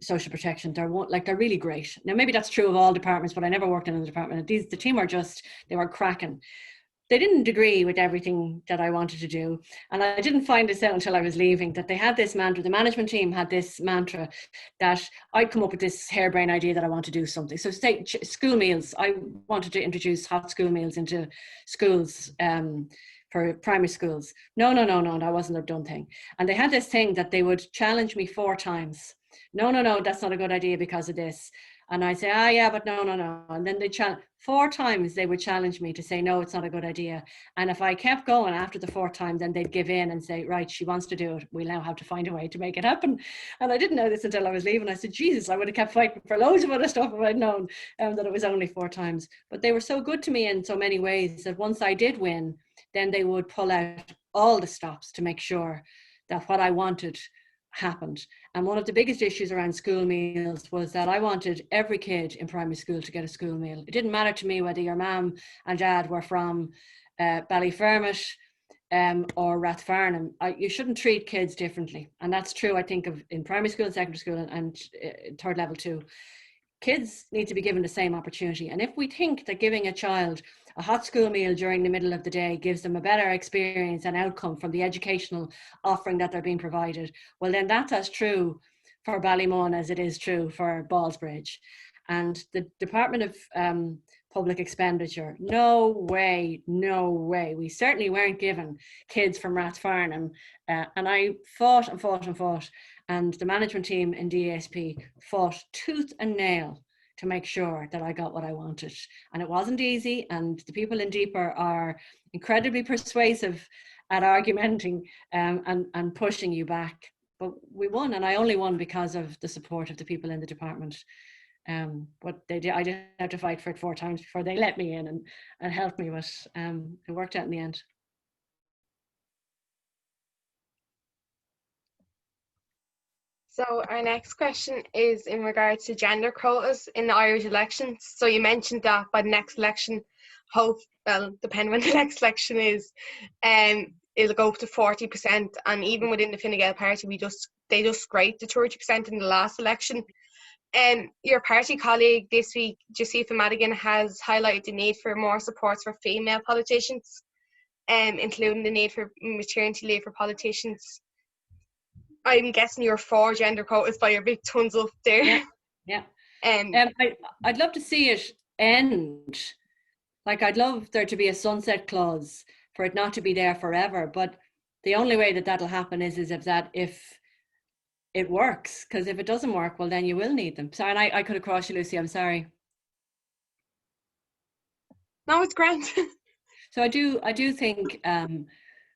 social protection, they're really great. Now, maybe that's true of all departments, but I never worked in a department. The team they were cracking. They didn't agree with everything that I wanted to do. And I didn't find this out until I was leaving, that they had this mantra, the management team had this mantra, that I'd come up with this harebrained idea that I want to do something. So say school meals, I wanted to introduce hot school meals into schools for primary schools. No, that wasn't their done thing. And they had this thing that they would challenge me 4 times. No, that's not a good idea because of this. And I'd say, yeah, but no. And then they 4 times they would challenge me to say, no, it's not a good idea. And if I kept going after the 4th time, then they'd give in and say, right, she wants to do it. We'll now have to find a way to make it happen. And I didn't know this until I was leaving. I said, Jesus, I would have kept fighting for loads of other stuff if I'd known that it was only 4 times. But they were so good to me in so many ways that once I did win, then they would pull out all the stops to make sure that what I wanted happened. And one of the biggest issues around school meals was that I wanted every kid in primary school to get a school meal. It didn't matter to me whether your mum and dad were from Ballyfermot or Rathfarnham. You shouldn't treat kids differently. And that's true, I think, of in primary school and secondary school and third level too. Kids need to be given the same opportunity. And if we think that giving a child a hot school meal during the middle of the day gives them a better experience and outcome from the educational offering that they're being provided, well, then that's as true for Ballymun as it is true for Ballsbridge. And the Department of Public Expenditure, no way. We certainly weren't given kids from Rathfarnham. And I fought. And the management team in DASP fought tooth and nail to make sure that I got what I wanted. And it wasn't easy. And the people in Deeper are incredibly persuasive at argumenting and pushing you back. But we won, and I only won because of the support of the people in the department. But I did have to fight for it 4 times before they let me in and helped me, but it worked out in the end. So our next question is in regards to gender quotas in the Irish elections. So you mentioned that by the next election, depending when the next election is, it'll go up to 40%. And even within the Fine Gael party, they just scraped the 30% in the last election. Your party colleague this week, Josepha Madigan, has highlighted the need for more supports for female politicians, including the need for maternity leave for politicians. I'm guessing you're for gender quotas by your big thumbs up there. Yeah. I'd love to see it end. Like, I'd love there to be a sunset clause for it not to be there forever. But the only way that that'll happen is if it works. Because if it doesn't work, well, then you will need them. Sorry, and I could have crossed you, Lucy. I'm sorry. No, it's grand. So I do think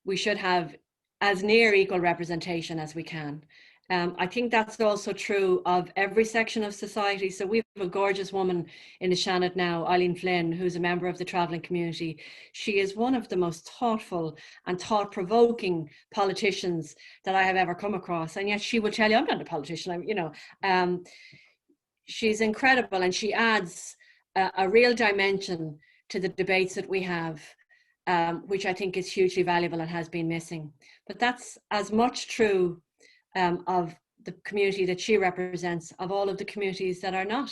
we should have as near equal representation as we can. I think that's also true of every section of society. So we have a gorgeous woman in the Seanad now, Eileen Flynn, who's a member of the travelling community. She is one of the most thoughtful and thought-provoking politicians that I have ever come across. And yet she will tell you, I'm not a politician, she's incredible, and she adds a real dimension to the debates that we have, which I think is hugely valuable and has been missing. But that's as much true of the community that she represents, of all of the communities that are not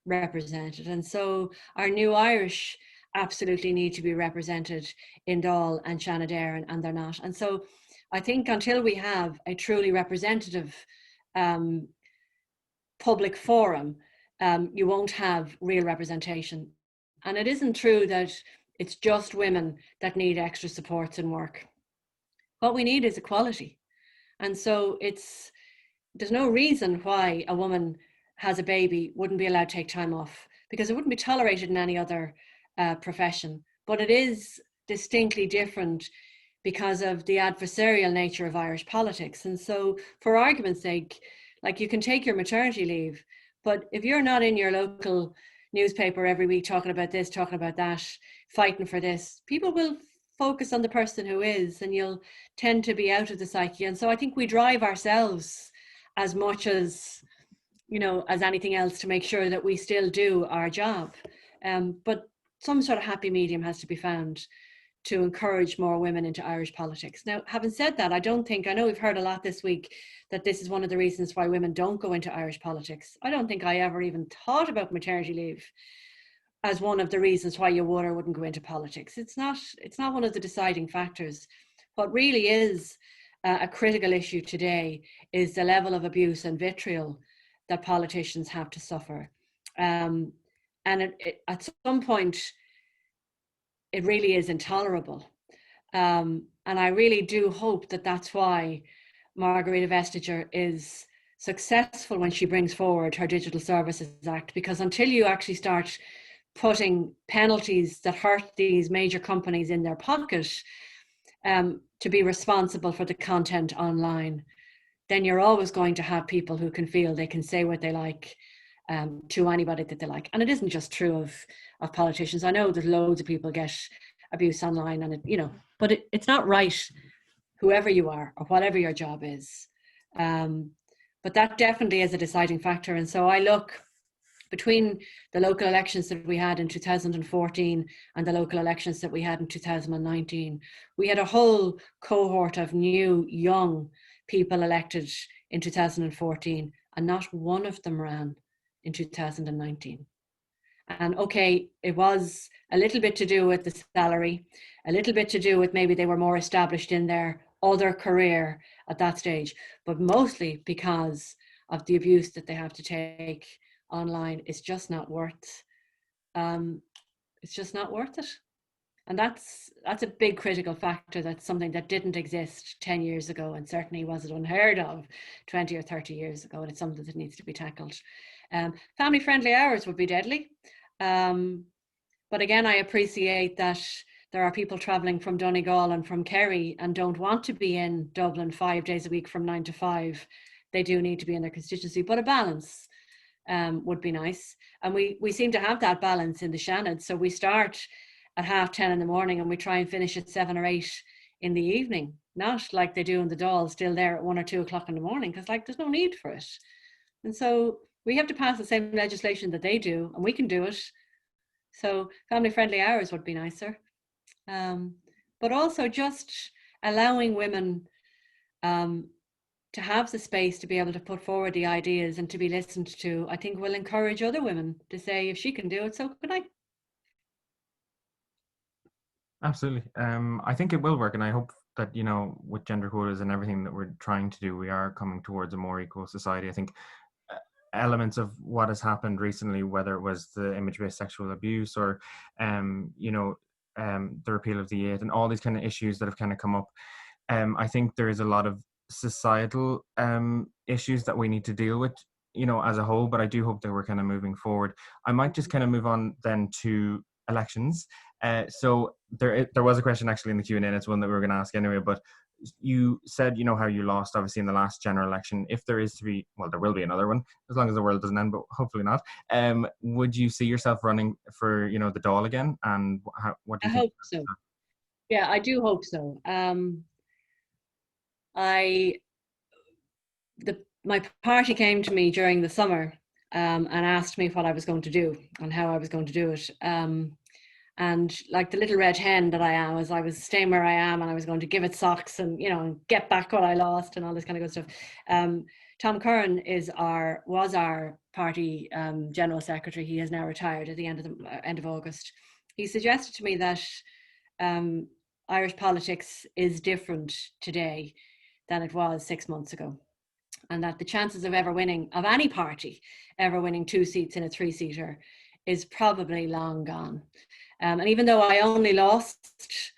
represented. And so our new Irish absolutely need to be represented in Dáil and Seanad, and they're not. And so I think until we have a truly representative public forum, you won't have real representation. And it isn't true that it's just women that need extra supports in work. What we need is equality. And so there's no reason why a woman has a baby wouldn't be allowed to take time off, because it wouldn't be tolerated in any other profession. But it is distinctly different because of the adversarial nature of Irish politics. And so for argument's sake, like, you can take your maternity leave, but if you're not in your local newspaper every week talking about this, talking about that, fighting for this, people will focus on the person who is, and you'll tend to be out of the psyche. And so I think we drive ourselves as much as, as anything else, to make sure that we still do our job. But some sort of happy medium has to be found to encourage more women into Irish politics. Now, having said that, I know we've heard a lot this week that this is one of the reasons why women don't go into Irish politics. I don't think I ever even thought about maternity leave as one of the reasons why you would or wouldn't go into politics. It's not one of the deciding factors. What really is a critical issue today is the level of abuse and vitriol that politicians have to suffer. And at some point, it really is intolerable. And I really do hope that that's why Margarita Vestager is successful when she brings forward her Digital Services Act, because until you actually start putting penalties that hurt these major companies in their pocket to be responsible for the content online, then you're always going to have people who can feel they can say what they like to anybody that they like. And it isn't just true of politicians. I know that loads of people get abuse online, and but it's not right, whoever you are or whatever your job is. But that definitely is a deciding factor. And so I look between the local elections that we had in 2014 and the local elections that we had in 2019, we had a whole cohort of new, young people elected in 2014, and not one of them ran in 2019. And okay, it was a little bit to do with the salary, a little bit to do with maybe they were more established in their other career at that stage, but mostly because of the abuse that they have to take online. It's just not worth it. And that's a big critical factor. That's something that didn't exist 10 years ago, and certainly wasn't unheard of 20 or 30 years ago, and it's something that needs to be tackled. Family friendly hours would be deadly. But again, I appreciate that there are people travelling from Donegal and from Kerry and don't want to be in Dublin 5 days a week from 9 to 5. They do need to be in their constituency, but a balance would be nice. And we seem to have that balance in the Seanad. So we start at 10:30 in the morning and we try and finish at 7 or 8 in the evening, not like they do in the Dáil, still there at 1 or 2 o'clock in the morning, because there's no need for it. And so we have to pass the same legislation that they do, and we can do it. So family friendly hours would be nicer. But also just allowing women to have the space to be able to put forward the ideas and to be listened to, I think will encourage other women to say, if she can do it, so can I. Absolutely. I think it will work, and I hope that, with gender quotas and everything that we're trying to do, we are coming towards a more equal society. I think elements of what has happened recently, whether it was the image-based sexual abuse or, the repeal of the L.E.A.D and all these kind of issues that have kind of come up, I think there is a lot of societal issues that we need to deal with, as a whole, but I do hope that we're kind of moving forward. I might just kind of move on then to elections. So there was a question actually in the Q&A, and it's one that we were going to ask anyway, but you said, you know, how you lost obviously in the last general election. If there is to be, well, there will be another one, as long as the world doesn't end, but hopefully not. Would you see yourself running for, you know, the Dáil again? And what do I you think? hope so. Yeah, I do hope so. My party came to me during the summer and asked me what I was going to do and how I was going to do it. And like the little red hen that I am, as I was staying where I am, and I was going to give it socks and, you know, get back what I lost and all this kind of good stuff. Tom Curran was our party general secretary. He has now retired at the end of August. He suggested to me that Irish politics is different today than it was 6 months ago, and that the chances of any party ever winning 2 seats in a 3-seater is probably long gone. And even though I only lost,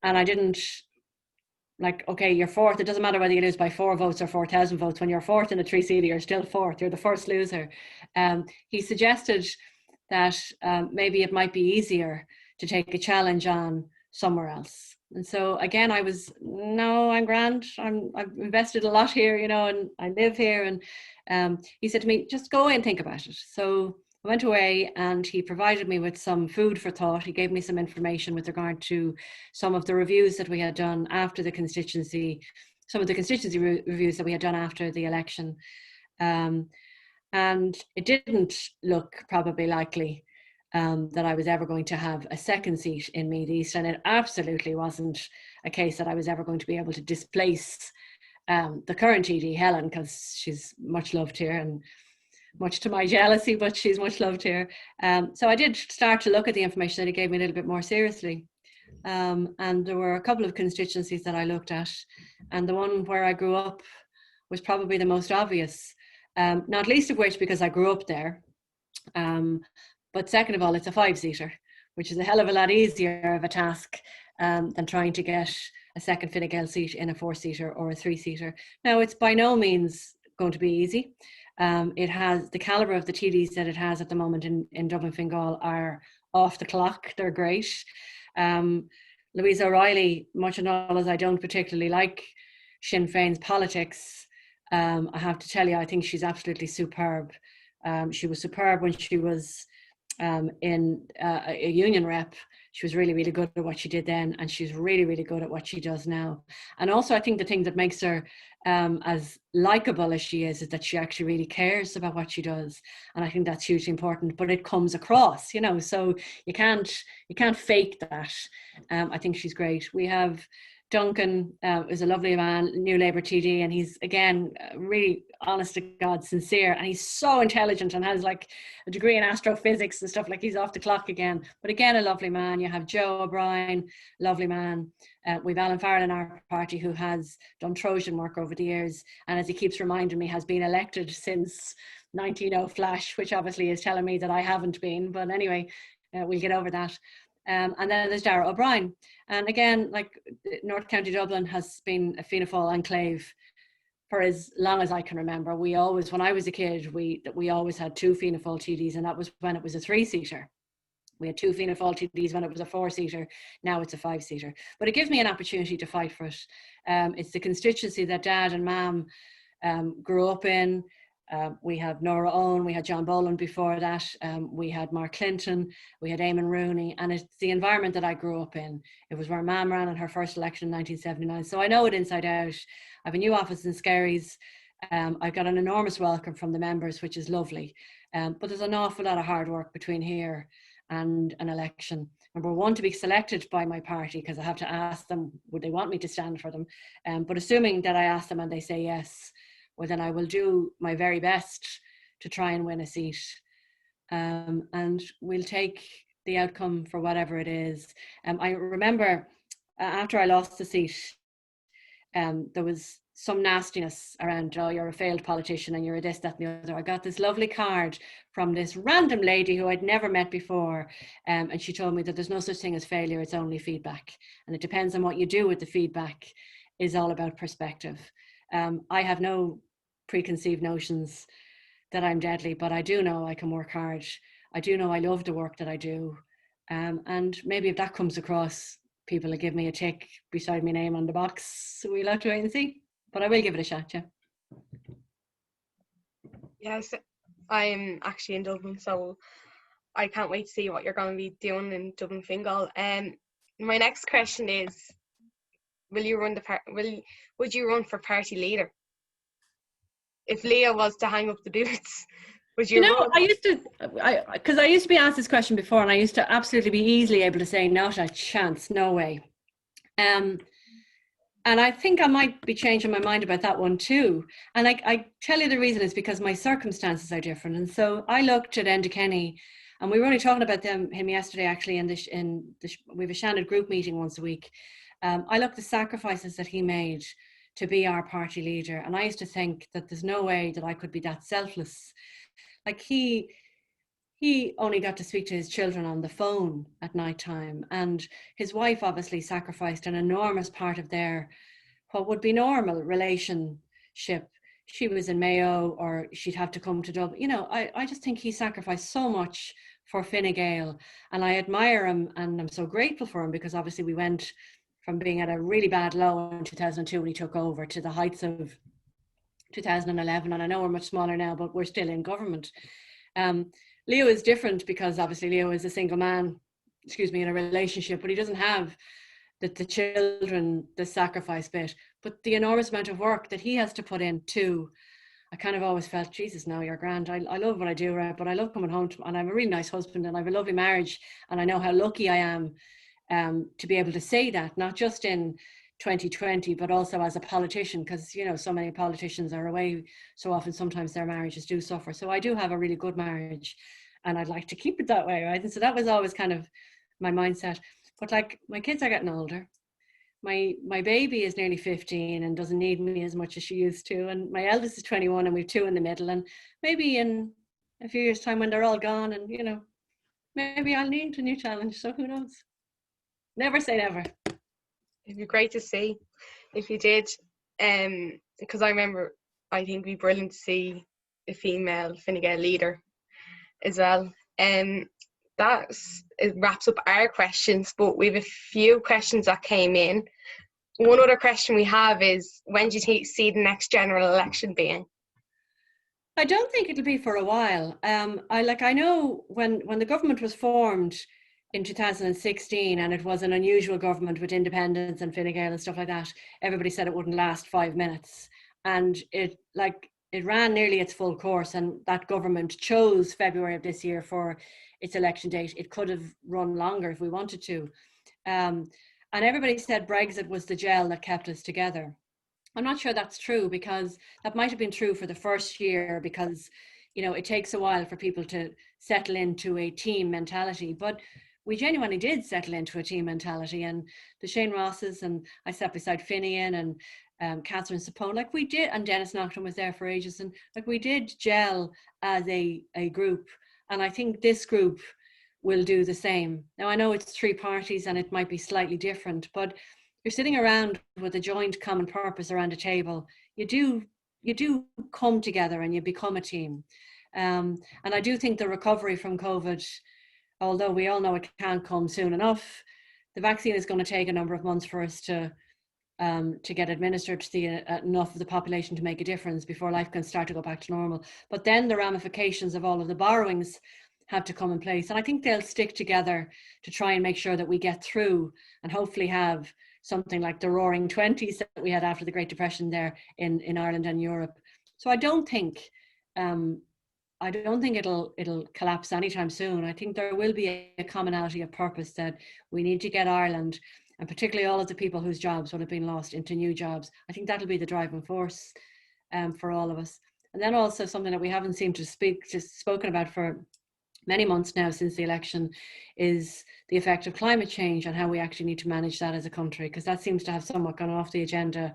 and I didn't, like, okay, you're fourth, it doesn't matter whether you lose by 4 votes or 4,000 votes. When you're fourth in a 3-seater, you're still fourth, you're the first loser. He suggested that maybe it might be easier to take a challenge on somewhere else. And so again, no, I'm grand. I've invested a lot here, you know, and I live here. And he said to me, just go away and think about it. So I went away and he provided me with some food for thought. He gave me some information with regard to some of the reviews that we had done after the constituency, some of the constituency reviews that we had done after the election. And it didn't look probably likely that I was ever going to have a second seat in Meath East, and it absolutely wasn't a case that I was ever going to be able to displace the current TD, Helen, because she's much loved here, and much to my jealousy, but she's much loved here. So I did start to look at the information that he gave me a little bit more seriously. And there were a couple of constituencies that I looked at, and the one where I grew up was probably the most obvious, not least of which because I grew up there. But second of all, it's a 5-seater, which is a hell of a lot easier of a task than trying to get a second Fine Gael seat in a 4-seater or a 3-seater. Now, it's by no means going to be easy. It has the calibre of the TDs that it has at the moment in Dublin Fine Gael are off the clock. They're great. Louise O'Reilly, much and all as I don't particularly like Sinn Féin's politics, I have to tell you, I think she's absolutely superb. She was superb when she was in a union rep. She was really, really good at what she did then, and she's really, really good at what she does now. And also, I think the thing that makes her as likable as she is that she actually really cares about what she does, and I think that's hugely important. But it comes across, you know, so you can't fake that. I think she's great. We have Duncan, is a lovely man, New Labour TD, and he's again really honest to God, sincere, and he's so intelligent and has like a degree in astrophysics and stuff. Like, he's off the clock again, but again a lovely man. You have Joe O'Brien, lovely man. We've Alan Farrell in our party who has done Trojan work over the years, and as he keeps reminding me, has been elected since 1900 Flash, which obviously is telling me that I haven't been, but anyway, we'll get over that. And then there's Darragh O'Brien. And again, like, North County Dublin has been a Fianna Fáil enclave for as long as I can remember. We always, when I was a kid, we always had 2 Fianna Fáil TDs, and that was when it was a 3-seater. We had 2 Fianna Fáil TDs when it was a 4-seater. Now it's a 5-seater. But it gives me an opportunity to fight for it. It's the constituency that Dad and Mam grew up in. We had Nora Owen, we had John Boland before that, we had Mark Clinton, we had Eamon Rooney, and it's the environment that I grew up in. It was where Mam ran in her first election in 1979, so I know it inside out. I have a new office in Skerries. I've got an enormous welcome from the members, which is lovely, but there's an awful lot of hard work between here and an election. Number one, to be selected by my party, because I have to ask them, would they want me to stand for them? But assuming that I ask them and they say yes, well, then I will do my very best to try and win a seat. And we'll take the outcome for whatever it is. I remember after I lost the seat, there was some nastiness around, oh, you're a failed politician and you're a this, that and the other. I got this lovely card from this random lady who I'd never met before. And she told me that there's no such thing as failure, it's only feedback. And it depends on what you do with the feedback, is all about perspective. I have no preconceived notions that I'm deadly, but I do know I can work hard. I do know I love the work that I do. And maybe if that comes across, people will give me a tick beside my name on the box. So we'll have to wait and see. But I will give it a shot, yeah. Yes, I'm actually in Dublin, so I can't wait to see what you're going to be doing in Dublin Fingal. My next question is, would you run for party leader? If Leah was to hang up the boots, would you run? I used to be asked this question before, and I used to absolutely be easily able to say, not a chance, no way. And I think I might be changing my mind about that one too. And I tell you the reason is because my circumstances are different. And so I looked at Enda Kenny, and we were only talking about him yesterday, actually, we have a Shannon group meeting once a week. I looked at the sacrifices that he made to be our party leader. And I used to think that there's no way that I could be that selfless. Like he only got to speak to his children on the phone at night time, and his wife obviously sacrificed an enormous part of their what would be normal relationship. She was in Mayo, or she'd have to come to Dublin. You know, I just think he sacrificed so much for Fine Gael, and I admire him, and I'm so grateful for him, because obviously we went from being at a really bad low in 2002 when he took over to the heights of 2011, and I know we're much smaller now, but we're still in government. Leo is different because obviously Leo is a single man, in a relationship, but he doesn't have the children, the sacrifice bit, but the enormous amount of work that he has to put in too. I kind of always felt, Jesus, now you're grand. I love what I do, right? But I love coming home and I'm a really nice husband, and I have a lovely marriage, and I know how lucky I am to be able to say that, not just in 2020, but also as a politician, because, you know, so many politicians are away so often, sometimes their marriages do suffer. So I do have a really good marriage, and I'd like to keep it that way, right? And so that was always kind of my mindset. But like, my kids are getting older. My baby is nearly 15 and doesn't need me as much as she used to, and my eldest is 21, and we've two in the middle, and maybe in a few years' time when they're all gone, and, you know, maybe I'll need a new challenge. So who knows? Never say never. It'd be great to see if you did, because I remember, I think it'd be brilliant to see a female Fine Gael leader as well. It wraps up our questions, but we have a few questions that came in. One other question we have is, when do you see the next general election being? I don't think it'll be for a while. I know when the government was formed in 2016, and it was an unusual government with independents and Fine Gael and stuff like that, everybody said it wouldn't last 5 minutes, and it ran nearly its full course, and that government chose February of this year for its election date. It could have run longer if we wanted to, and everybody said Brexit was the gel that kept us together. I'm not sure that's true, because that might have been true for the first year, because, you know, it takes a while for people to settle into a team mentality, but we genuinely did settle into a team mentality. And the Shane Rosses, and I sat beside Finian and Catherine Sapone, like we did, and Dennis Naughton was there for ages, and like we did gel as a group. And I think this group will do the same. Now, I know it's three parties and it might be slightly different, but you're sitting around with a joint common purpose around a table. You do come together and you become a team. And I do think the recovery from COVID, although we all know it can't come soon enough, the vaccine is going to take a number of months for us to get administered to enough of the population to make a difference before life can start to go back to normal. But then the ramifications of all of the borrowings have to come in place. And I think they'll stick together to try and make sure that we get through and hopefully have something like the roaring 20s that we had after the Great Depression there in Ireland and Europe. So I don't think it'll collapse anytime soon. I think there will be a commonality of purpose that we need to get Ireland, and particularly all of the people whose jobs would have been lost, into new jobs. I think that'll be the driving force for all of us. And then also something that we haven't seemed to spoken about for many months now since the election is the effect of climate change and how we actually need to manage that as a country, because that seems to have somewhat gone off the agenda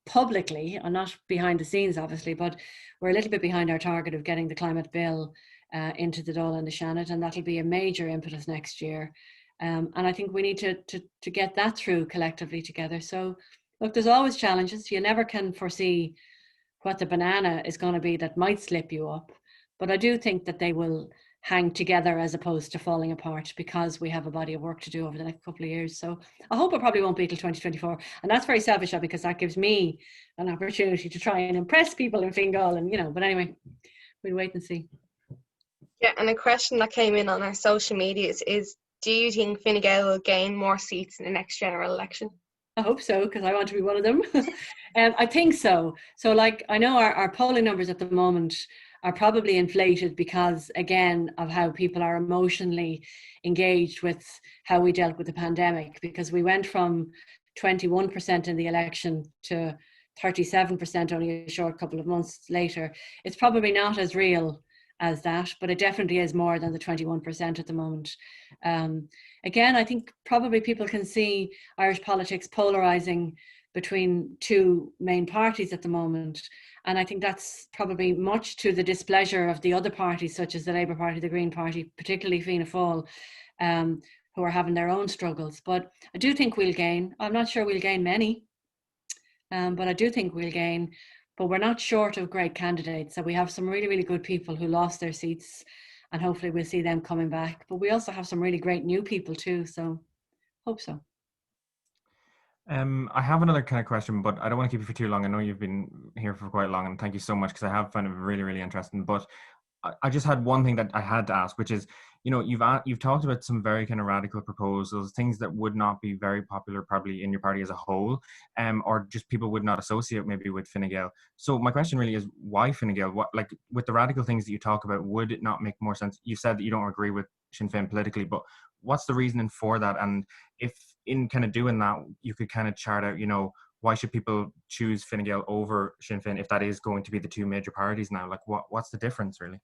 publicly, and not behind the scenes obviously, but we're a little bit behind our target of getting the climate bill into the Dáil and the Seanad, and that'll be a major impetus next year. And I think we need to get that through collectively together. So look, there's always challenges. You never can foresee what the banana is going to be that might slip you up, but I do think that they will hang together as opposed to falling apart, because we have a body of work to do over the next couple of years. So I hope it probably won't be till 2024. And that's very selfish, because that gives me an opportunity to try and impress people in Fine Gael, and, you know, but anyway, we'll wait and see. Yeah, and a question that came in on our social medias is, do you think Fine Gael will gain more seats in the next general election? I hope so, because I want to be one of them. I think so. So, like, I know our polling numbers at the moment are probably inflated because, again, of how people are emotionally engaged with how we dealt with the pandemic, because we went from 21% in the election to 37% only a short couple of months later. It's probably not as real as that, but it definitely is more than the 21% at the moment. Again, I think probably people can see Irish politics polarising between two main parties at the moment. And I think that's probably much to the displeasure of the other parties, such as the Labour Party, the Green Party, particularly Fianna Fáil, who are having their own struggles. But I do think we'll gain. I'm not sure we'll gain many, but I do think we'll gain. But we're not short of great candidates. So we have some really, really good people who lost their seats, and hopefully we'll see them coming back. But we also have some really great new people too. So hope so. I have another kind of question, but I don't want to keep you for too long. I know you've been here for quite long, and thank you so much, because I have found it really, really interesting. But I just had one thing that I had to ask, which is, you know, you've talked about some very kind of radical proposals, things that would not be very popular probably in your party as a whole, or just people would not associate maybe with Fine Gael. So my question really is, why Fine Gael? What, like, with the radical things that you talk about, would it not make more sense? You said that you don't agree with Sinn Féin politically, but what's the reasoning for that? And if in kind of doing that, you could kind of chart out, you know, why should people choose Fine Gael over Sinn Féin if that is going to be the two major parties now? Like, what's the difference really?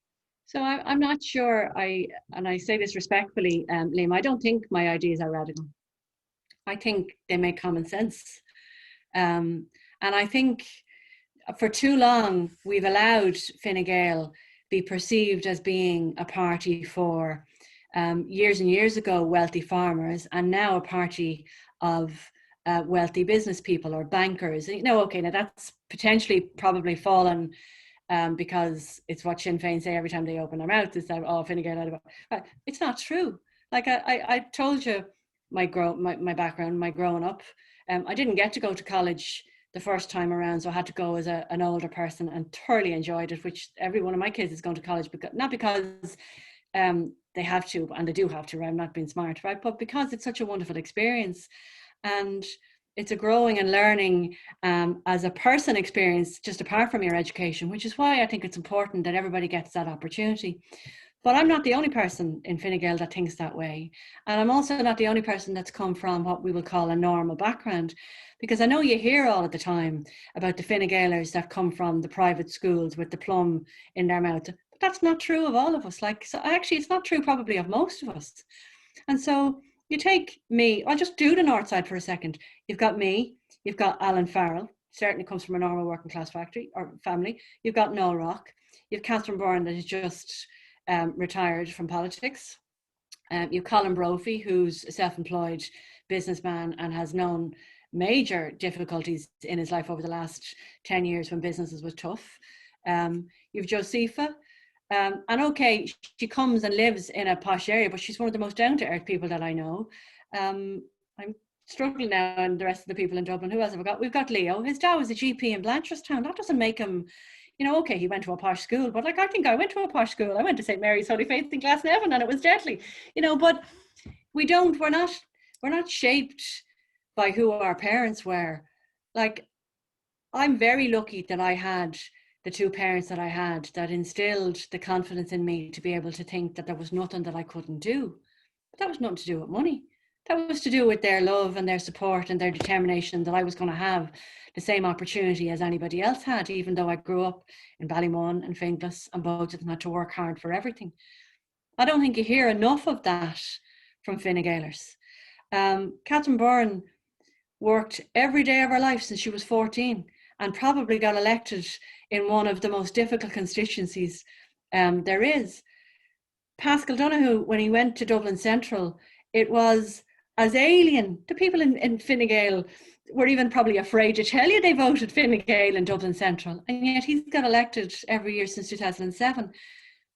So I'm not sure, and I say this respectfully, Liam, I don't think my ideas are radical. I think they make common sense. And I think for too long, we've allowed Fine Gael be perceived as being a party for years and years ago wealthy farmers, and now a party of wealthy business people or bankers. You know, okay, now that's potentially probably fallen because it's what Sinn Féin say every time they open their mouth, is that, oh, Fine Gael. It's not true. Like I told you my background, my growing up. I didn't get to go to college the first time around, so I had to go as an older person, and thoroughly enjoyed it, which every one of my kids is going to college, not because they have to, and they do have to, I'm not being smart, right? But because it's such a wonderful experience, and it's a growing and learning as a person experience, just apart from your education, which is why I think it's important that everybody gets that opportunity. But I'm not the only person in Fine Gael that thinks that way. And I'm also not the only person that's come from what we will call a normal background, because I know you hear all of the time about the Fine Gaelers that come from the private schools with the plum in their mouth. But that's not true of all of us. Like, so actually, it's not true probably of most of us. And so you take me, I'll just do the North Side for a second. You've got me, you've got Alan Farrell, certainly comes from a normal working class family. You've got Noel Rock, you've Catherine Byrne that is just retired from politics. You've Colin Brophy, who's a self-employed businessman and has known major difficulties in his life over the last 10 years when businesses was tough. You've Josepha, and okay, she comes and lives in a posh area, but she's one of the most down-to-earth people that I know. I'm struggling now, and the rest of the people in Dublin. Who else have we got? We've got Leo. His dad was a GP in Blanchardstown. That doesn't make him, you know, okay, he went to a posh school, but like, I think I went to a posh school. I went to St. Mary's Holy Faith in Glasnevin, and it was deadly, you know. But we're not shaped by who our parents were. Like, I'm very lucky that I had the two parents that I had that instilled the confidence in me to be able to think that there was nothing that I couldn't do. But that was nothing to do with money. That was to do with their love and their support and their determination that I was going to have the same opportunity as anybody else had, even though I grew up in Ballymun and Finglas, and both of them had to work hard for everything. I don't think you hear enough of that from Fine Gaelers. Catherine Byrne worked every day of her life since she was 14, and probably got elected in one of the most difficult constituencies there is. Paschal Donoghue, when he went to Dublin Central, it was as alien. The people in Fine Gael were even probably afraid to tell you they voted Fine Gael in Dublin Central, and yet he's got elected every year since 2007.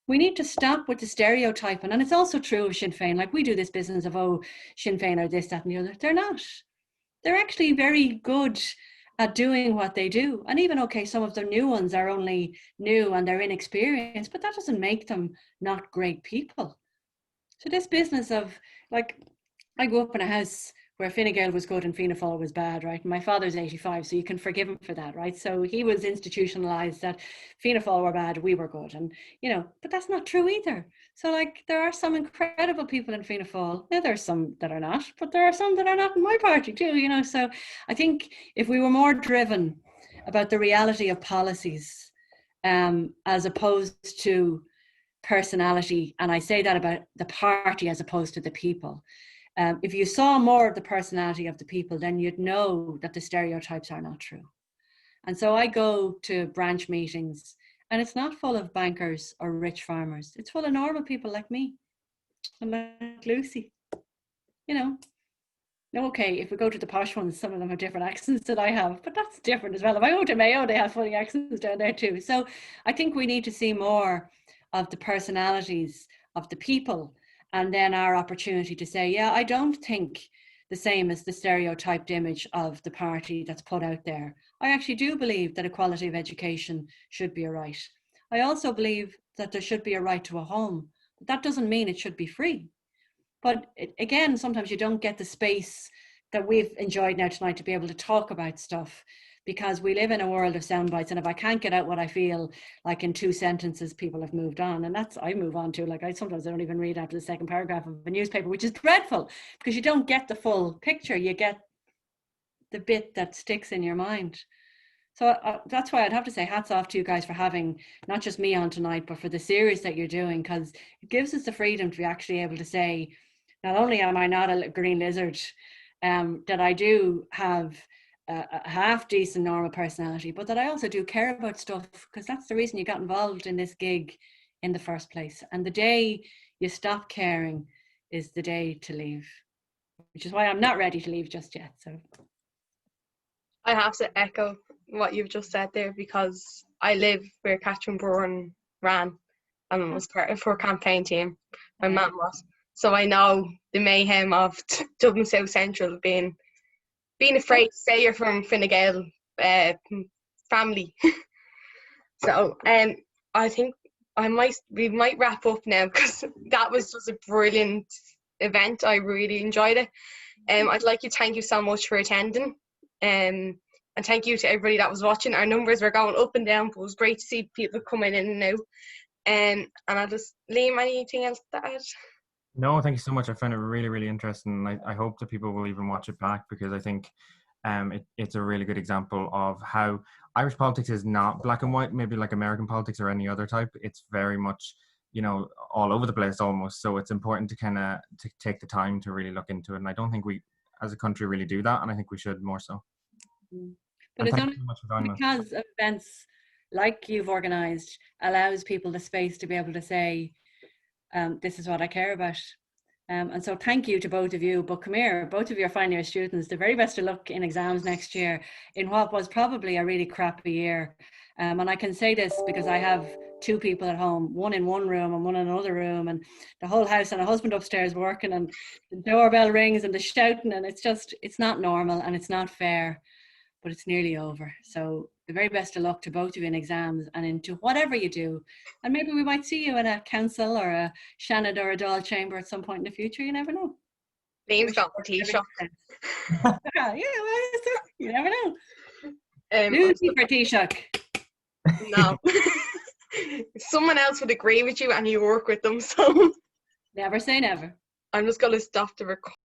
we need to stop with the stereotyping. And it's also true of Sinn Féin. Like, we do this business of, oh, Sinn Féin are this, that, and the other. They're not. They're actually very good at doing what they do. And even, okay, some of the new ones are only new and they're inexperienced, but that doesn't make them not great people. So this business of, like, I grew up in a house where Fine Gael was good and Fianna Fáil was bad, right? And my father's 85, so you can forgive him for that, right? So he was institutionalized that Fianna Fáil were bad, we were good. And, you know, but that's not true either. So, like, there are some incredible people in Fianna Fáil. Yeah, there's some that are not, but there are some that are not in my party too, you know. So I think if we were more driven about the reality of policies, as opposed to personality, and I say that about the party as opposed to the people, if you saw more of the personality of the people, then you'd know that the stereotypes are not true. And so I go to branch meetings, and it's not full of bankers or rich farmers. It's full of normal people like me and like Lucy. You know, okay, if we go to the posh ones, some of them have different accents than I have, but that's different as well. If I go to Mayo, they have funny accents down there too. So I think we need to see more of the personalities of the people, and then our opportunity to say, yeah, I don't think the same as the stereotyped image of the party that's put out there. I actually do believe that equality of education should be a right. I also believe that there should be a right to a home, but that doesn't mean it should be free. But again, sometimes you don't get the space that we've enjoyed now tonight to be able to talk about stuff, because we live in a world of sound bites. And if I can't get out what I feel, like in 2 sentences, people have moved on. And that's, I move on to, like, sometimes I don't even read after the second paragraph of a newspaper, which is dreadful, because you don't get the full picture. You get the bit that sticks in your mind. So that's why I'd have to say hats off to you guys for having not just me on tonight, but for the series that you're doing, because it gives us the freedom to be actually able to say, not only am I not a green lizard, that I do have a half decent normal personality, but that I also do care about stuff, because that's the reason you got involved in this gig in the first place. And the day you stop caring is the day to leave, which is why I'm not ready to leave just yet. So I have to echo what you've just said there, because I live where Catherine Bourne ran and was part of her campaign team. My mum was. So I know the mayhem of Dublin South Central being afraid to say you're from Fine Gael family. So I think we might wrap up now, because that was just a brilliant event. I really enjoyed it. I'd like to thank you so much for attending. And thank you to everybody that was watching. Our numbers were going up and down, but it was great to see people coming in and out. And I'll just, Liam, anything else to add? No, thank you so much. I found it really, really interesting. I hope that people will even watch it back, because I think it's a really good example of how Irish politics is not black and white, maybe like American politics or any other type. It's very much, you know, all over the place almost. So it's important to kind of to take the time to really look into it. And I don't think we, as a country, really do that. And I think we should more so. But it's only because events like you've organised allows people the space to be able to say, this is what I care about. And so thank you to both of you. But come here, both of you are final year students. The very best of luck in exams next year in what was probably a really crappy year. And I can say this because I have 2 people at home, one in one room and one in another room, and the whole house, and a husband upstairs working, and the doorbell rings and the shouting, and it's not normal and it's not fair, but it's nearly over. So the very best of luck to both of you in exams and into whatever you do. And maybe we might see you in a council or a Senator or a Dáil chamber at some point in the future. You never know. Liam's got the Taoiseach. Yeah, you never know. Lucy for Taoiseach. No. Someone else would agree with you and you work with them, so. Never say never. I'm just going to stop the recording.